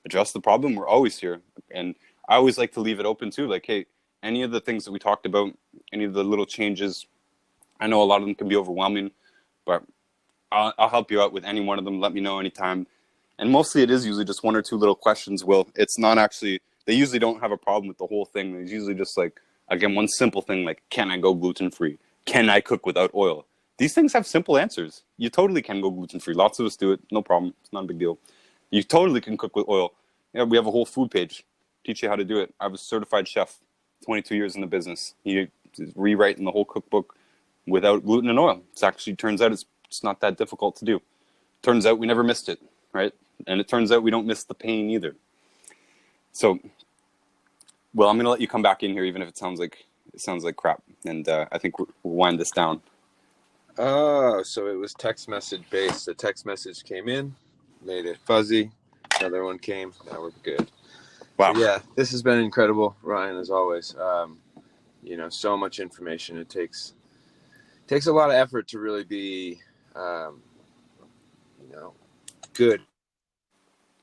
address the problem, we're always here. And I always like to leave it open too. Like, hey, any of the things that we talked about, any of the little changes, I know a lot of them can be overwhelming, but I'll help you out with any one of them. Let me know anytime. And mostly it is usually just one or two little questions, Will. It's not actually, they usually don't have a problem with the whole thing. It's usually just like, again, one simple thing like, can I go gluten-free? Can I cook without oil? These things have simple answers. You totally can go gluten-free. Lots of us do it. No problem. It's not a big deal. You totally can cook with oil. Yeah, we have a whole food page. Teach you how to do it. I was a certified chef, 22 years in the business. He is rewriting the whole cookbook without gluten and oil. It actually turns out it's not that difficult to do. Turns out we never missed it, right? And it turns out we don't miss the pain either. So, well, I'm going to let you come back in here, even if it sounds like crap. And I think we'll wind this down. Oh, so it was text message based. The text message came in, made it fuzzy. Another one came. Now we're good. Wow. So yeah, this has been incredible, Ryan, as always. You know, so much information. It takes a lot of effort to really be, you know, good at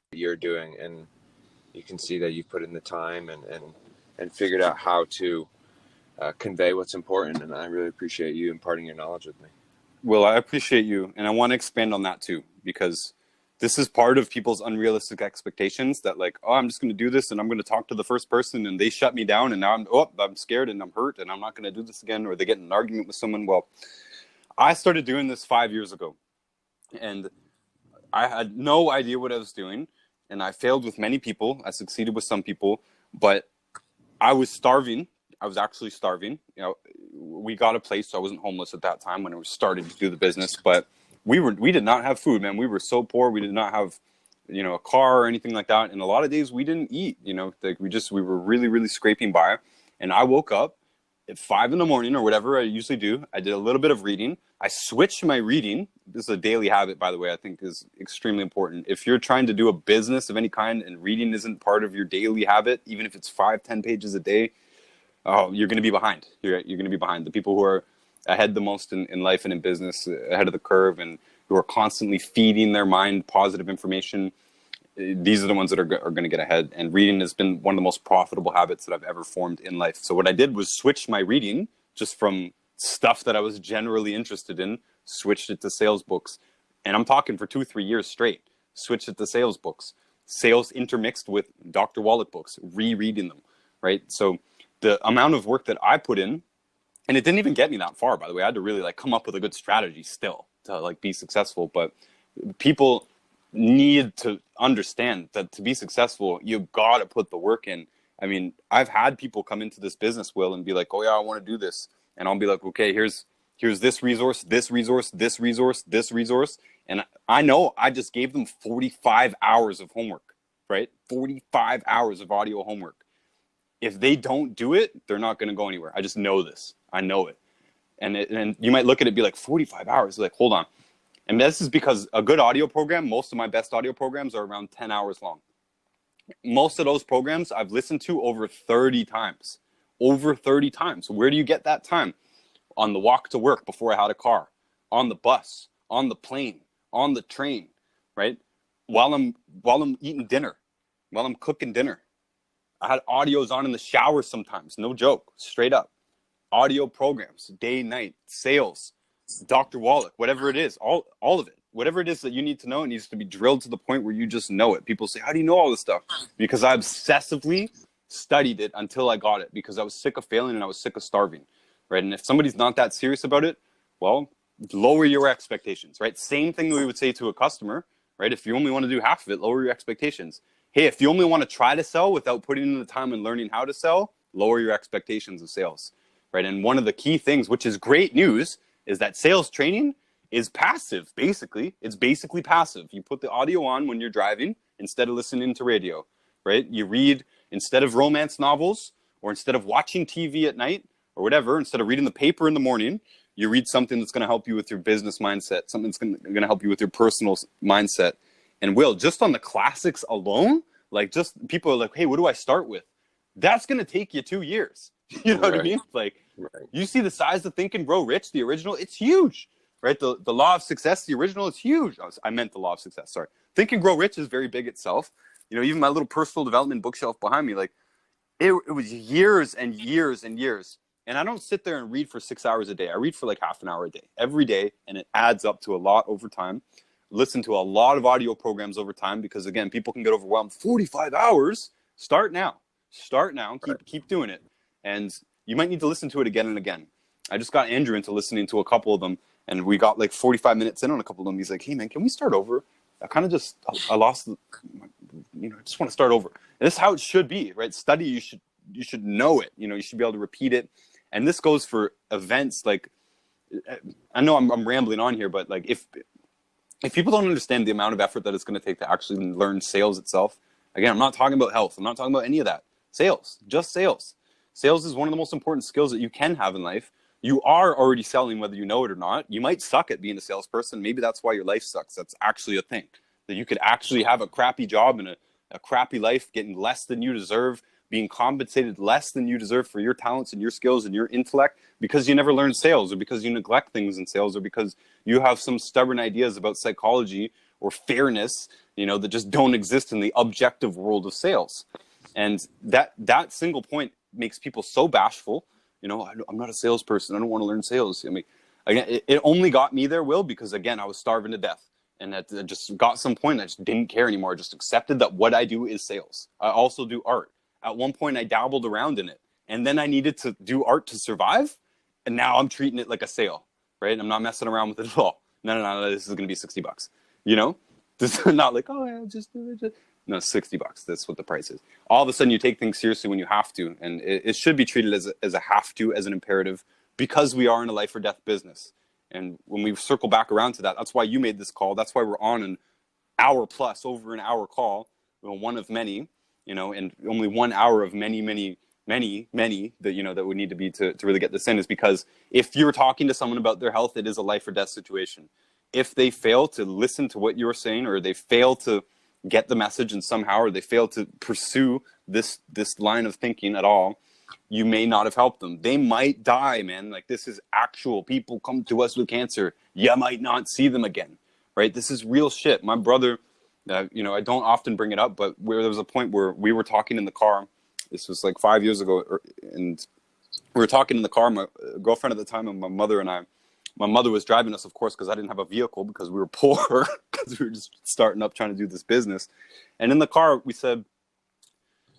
what you're doing. And you can see that you've put in the time and figured out how to convey what's important. And I really appreciate you imparting your knowledge with me. Well, I appreciate you. And I want to expand on that too, because this is part of people's unrealistic expectations that like, oh, I'm just going to do this and I'm going to talk to the first person and they shut me down and now I'm scared and I'm hurt and I'm not going to do this again, or they get in an argument with someone. Well, I started doing this 5 years ago and I had no idea what I was doing, and I failed with many people. I succeeded with some people, but I was starving. I was actually starving. You know, we got a place, so I wasn't homeless at that time when I was starting to do the business, but we did not have food, man. We were so poor. We did not have, you know, a car or anything like that. And a lot of days we didn't eat, you know, like we were really, really scraping by. And I woke up at 5 a.m. or whatever I usually do. I did a little bit of reading. I switched my reading. This is a daily habit, by the way, I think is extremely important. If you're trying to do a business of any kind and reading isn't part of your daily habit, even if it's 5-10 pages a day, oh, you're going to be behind. You're going to be behind. The people who are ahead the most in life and in business, ahead of the curve, and who are constantly feeding their mind positive information, these are the ones that are going to get ahead. And reading has been one of the most profitable habits that I've ever formed in life. So what I did was switch my reading just from stuff that I was generally interested in, switched it to sales books. And I'm talking for 2-3 years straight. Switched it to sales books, sales intermixed with Dr. Wallach books, rereading them, right? So the amount of work that I put in, and it didn't even get me that far, by the way. I had to really like come up with a good strategy still to like be successful. But people need to understand that to be successful, you've got to put the work in. I mean, I've had people come into this business, Will, and be like, oh yeah, I want to do this. And I'll be like, okay, here's this resource, this resource, this resource, this resource. And I know I just gave them 45 hours of homework, right? 45 hours of audio homework. If they don't do it, they're not going to go anywhere. I just know this. I know it. And you might look at it and be like, 45 hours. Like, hold on. And this is because a good audio program, most of my best audio programs are around 10 hours long. Most of those programs I've listened to over 30 times. Over 30 times. Where do you get that time? On the walk to work before I had a car, on the bus, on the plane, on the train, right? While I'm eating dinner, while I'm cooking dinner. I had audios on in the shower sometimes, no joke, straight up. Audio programs, day, night, sales, Dr. Wallach, whatever it is, all of it. whatever it is that you need to know, it needs to be drilled to the point where you just know it. People say, how do you know all this stuff? Because I obsessively studied it until I got it, because I was sick of failing and I was sick of starving, right? And if somebody's not that serious about it, well, lower your expectations, right? Same thing we would say to a customer, right? If you only want to do half of it, lower your expectations. Hey, if you only want to try to sell without putting in the time and learning how to sell, lower your expectations of sales, right? And one of the key things, which is great news, is that sales training is passive, basically. It's basically passive. You put the audio on when you're driving instead of listening to radio, right? You read, instead of romance novels, or instead of watching TV at night, or whatever, instead of reading the paper in the morning, you read something that's going to help you with your business mindset, something that's going to help you with your personal mindset. And Will, just on the classics alone, like, just people are like, hey, what do I start with? That's going to take you 2 years. You know what I mean? Like, you see the size of Think and Grow Rich, the original, it's huge, right? The Law of Success, the original, is huge. I meant the Law of Success, sorry. Think and Grow Rich is very big itself. You know, even my little personal development bookshelf behind me, like, it was years and years and years. And I don't sit there and read for 6 hours a day. I read for like half an hour a day, every day, and it adds up to a lot over time. Listen to a lot of audio programs over time, because, again, people can get overwhelmed. 45 hours? Start now. Start now. Keep doing it. And you might need to listen to it again and again. I just got Andrew into listening to a couple of them, and we got like 45 minutes in on a couple of them. He's like, hey, man, can we start over? I lost, I just want to start over. And this is how it should be, right? Study, you should know it. You should be able to repeat it. And this goes for events. Like, I know I'm rambling on here, but like, if people don't understand the amount of effort that it's going to take to actually learn sales itself, again, I'm not talking about health. I'm not talking about any of that. Sales, just sales. Sales is one of the most important skills that you can have in life. You are already selling whether you know it or not. You might suck at being a salesperson. Maybe that's why your life sucks. That's actually a thing. That you could actually have a crappy job and a crappy life, getting less than you deserve, being compensated less than you deserve for your talents and your skills and your intellect, because you never learned sales, or because you neglect things in sales, or because you have some stubborn ideas about psychology or fairness, that just don't exist in the objective world of sales. And that single point makes people so bashful. I'm not a salesperson. I don't want to learn sales. I mean, again, it only got me there, Will, because, again, I was starving to death. And I just got some point, I just didn't care anymore. I just accepted that what I do is sales. I also do art. At one point, I dabbled around in it. And then I needed to do art to survive. And now I'm treating it like a sale, right? I'm not messing around with it at all. No, this is going to be $60. This is not like, oh, yeah, just do it. No, $60. That's what the price is. All of a sudden, you take things seriously when you have to, and it should be treated as a have to, as an imperative, because we are in a life or death business. And when we circle back around to that, that's why you made this call. That's why we're on an hour plus, over an hour call, one of many, and only 1 hour of many that that would need to be to really get this in, is because if you're talking to someone about their health, it is a life or death situation. If they fail to listen to what you're saying, or they fail to get the message, and somehow, or they fail to pursue this line of thinking at all, you may not have helped them. They might die, man. Like, this is actual. People come to us with cancer. You might not see them again, right? This is real shit. My brother, I don't often bring it up, but there was a point where we were talking in the car. This was like 5 years ago, and we were talking in the car. My girlfriend at the time, and my mother and I. My mother was driving us, of course, because I didn't have a vehicle, because we were poor, because we were just starting up trying to do this business. And in the car, we said,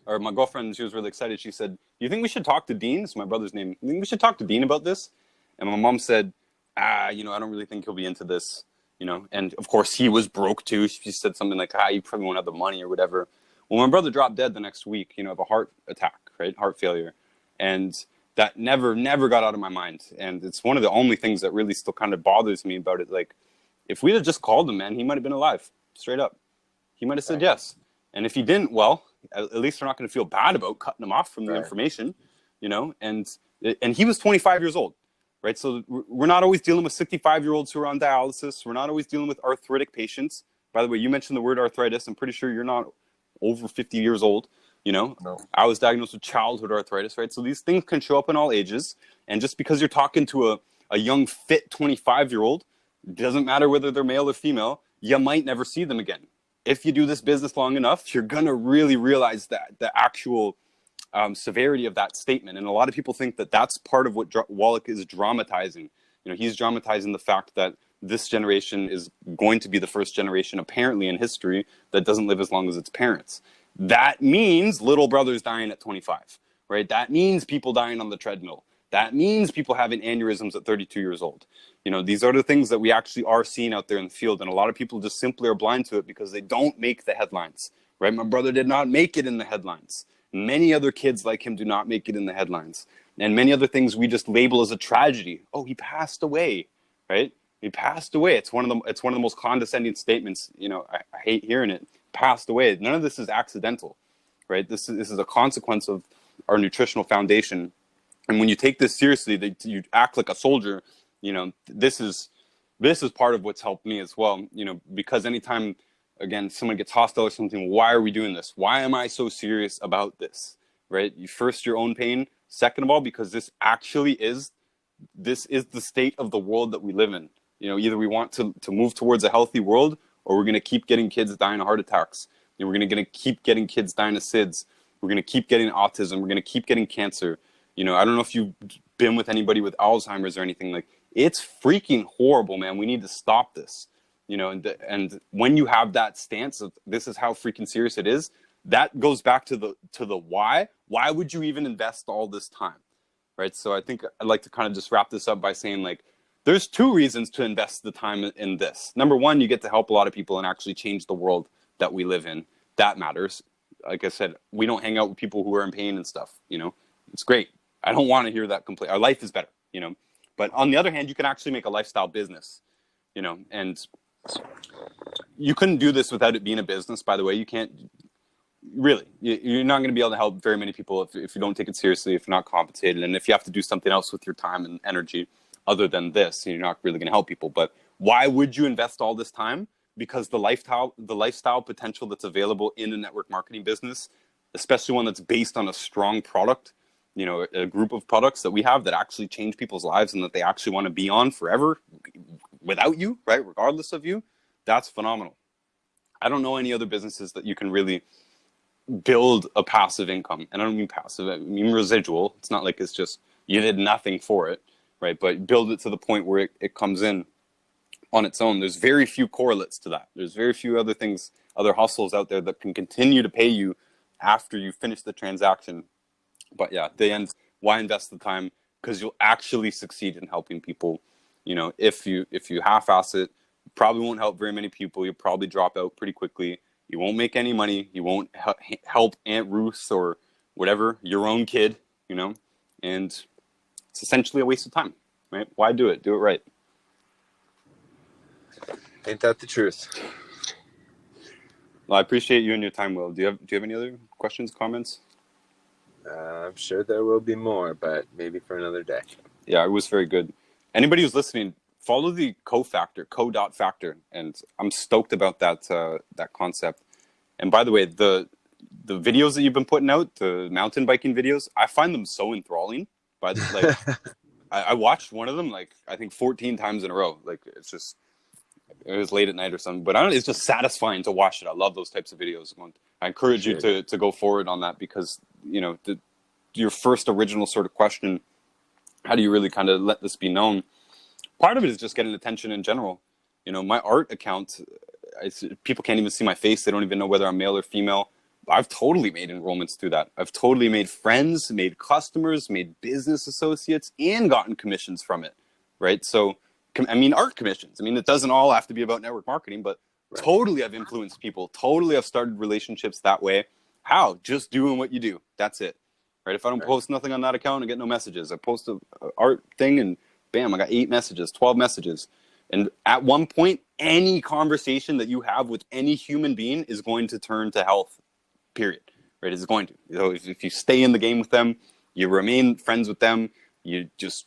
or my girlfriend, she was really excited. She said, "Do you think we should talk to Dean?" It's my brother's name. "You think we should talk to Dean about this?" And my mom said, I don't really think he'll be into this, And of course, he was broke too. She said something like, you probably won't have the money or whatever. Well, my brother dropped dead the next week, of a heart attack, right? Heart failure. And that never got out of my mind. And it's one of the only things that really still kind of bothers me about it. Like, if we'd have just called him, man, he might have been alive, straight up. He might have said yes. And if he didn't, well, at least we're not going to feel bad about cutting him off from the information, and he was 25 years old, right? So we're not always dealing with 65-year-olds who are on dialysis. We're not always dealing with arthritic patients. By the way, you mentioned the word arthritis. I'm pretty sure you're not over 50 years old. No. I was diagnosed with childhood arthritis, right? So these things can show up in all ages. And just because you're talking to a young, fit 25-year-old, doesn't matter whether they're male or female, you might never see them again. If you do this business long enough, you're going to really realize that the actual severity of that statement. And a lot of people think that that's part of what Wallach is dramatizing. He's dramatizing the fact that this generation is going to be the first generation, apparently, in history that doesn't live as long as its parents. That means little brothers dying at 25, right? That means people dying on the treadmill. That means people having aneurysms at 32 years old. You know, these are the things that we actually are seeing out there in the field. And a lot of people just simply are blind to it because they don't make the headlines, right? My brother did not make it in the headlines. Many other kids like him do not make it in the headlines. And many other things we just label as a tragedy. Oh, he passed away, right? He passed away. It's one of the most condescending statements. You know, I hate hearing it. Passed away. None of this is accidental, right? This is a consequence of our nutritional foundation. And when you take this seriously, you act like a soldier. You know, this is part of what's helped me as well. You know, because anytime, again, someone gets hostile or something, why are we doing this? Why am I so serious about this? Right? You first your own pain. Second of all, because this is the state of the world that we live in. You know, either we want to move towards a healthy world, or we're going to keep getting kids dying of heart attacks. You know, we're going to keep getting kids dying of SIDS. We're going to keep getting autism. We're going to keep getting cancer. You know, I don't know if you've been with anybody with Alzheimer's or anything. Like, it's freaking horrible, man. We need to stop this. You know, and when you have that stance of this is how freaking serious it is, that goes back to the why. Why would you even invest all this time, right? So I think I'd like to kind of just wrap this up by saying, like, there's two reasons to invest the time in this. Number one, you get to help a lot of people and actually change the world that we live in. That matters. Like I said, we don't hang out with people who are in pain and stuff. You know, it's great. I don't want to hear that complaint. Our life is better, you know. But on the other hand, you can actually make a lifestyle business, you know, and you couldn't do this without it being a business, by the way. You can't really, you're not going to be able to help very many people if you don't take it seriously, if you're not compensated, and if you have to do something else with your time and energy other than this, you're not really going to help people. But why would you invest all this time? Because the lifestyle potential that's available in a network marketing business, especially one that's based on a strong product, you know, a group of products that we have that actually change people's lives and that they actually want to be on forever without you, right? Regardless of you, that's phenomenal. I don't know any other businesses that you can really build a passive income. And I don't mean passive, I mean residual. It's not like it's just you did nothing for it, right? But build it to the point where it comes in on its own. There's very few correlates to that. There's very few other things, other hustles out there that can continue to pay you after you finish the transaction. But yeah, the end, why invest the time? Because you'll actually succeed in helping people. You know, if you half-ass it, you probably won't help very many people. You'll probably drop out pretty quickly. You won't make any money. You won't help Aunt Ruth or whatever, your own kid, you know, and it's essentially a waste of time, right? Why do it? Do it right. Ain't that the truth? Well, I appreciate you and your time, Will. Do you have any other questions, comments? I'm sure there will be more, but maybe for another day. Yeah, it was very good. Anybody who's listening, follow the co.factor, and I'm stoked about that concept. And by the way, the videos that you've been putting out, the mountain biking videos, I find them so enthralling. I watched one of them like I think 14 times in a row. Like it was late at night or something, but I don't know, it's just satisfying to watch it. I love those types of videos. I encourage you to go forward on that because, you know, your first original sort of question, how do you really kind of let this be known? Part of it is just getting attention in general. You know, my art account, people can't even see my face. They don't even know whether I'm male or female. I've totally made enrollments through that. I've totally made friends, made customers, made business associates, and gotten commissions from it, right? So, I mean, art commissions. I mean, it doesn't all have to be about network marketing, but right. Totally I've influenced people. Totally I've started relationships that way. How? Just doing what you do. That's it, right? If I don't post nothing on that account, I get no messages. I post a art thing and bam, I got 8 messages, 12 messages. And at one point, any conversation that you have with any human being is going to turn to health, period, right? It's going to. You know, if you stay in the game with them, you remain friends with them, you just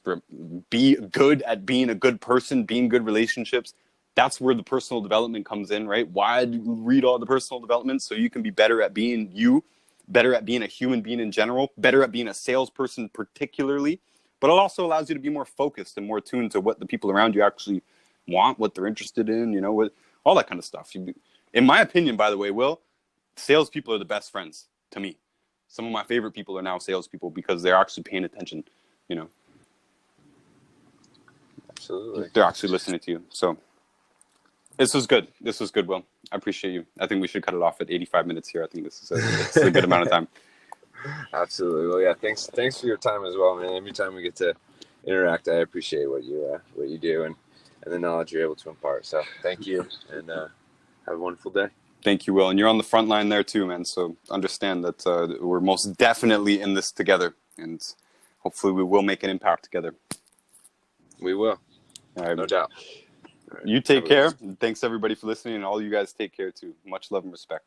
be good at being a good person, being good relationships. That's where the personal development comes in, right? Why do you read all the personal development? So you can be better at being you, better at being a human being in general, better at being a salesperson particularly. But it also allows you to be more focused and more attuned to what the people around you actually want, what they're interested in, you know, what, all that kind of stuff. In my opinion, by the way, Will, salespeople are the best friends to me. Some of my favorite people are now salespeople because they're actually paying attention, you know. Absolutely. They're actually listening to you. So This was good. This was good, Will. I appreciate you. I think we should cut it off at 85 minutes here. I think this is a good amount of time. Absolutely. Well, yeah. Thanks for your time as well, man. Every time we get to interact, I appreciate what you do and the knowledge you're able to impart. So thank you, and have a wonderful day. Thank you, Will. And you're on the front line there too, man. So understand that we're most definitely in this together, and hopefully we will make an impact together. We will. All right. No doubt. All right. You take care. Thanks everybody for listening, and all you guys take care too. Much love and respect.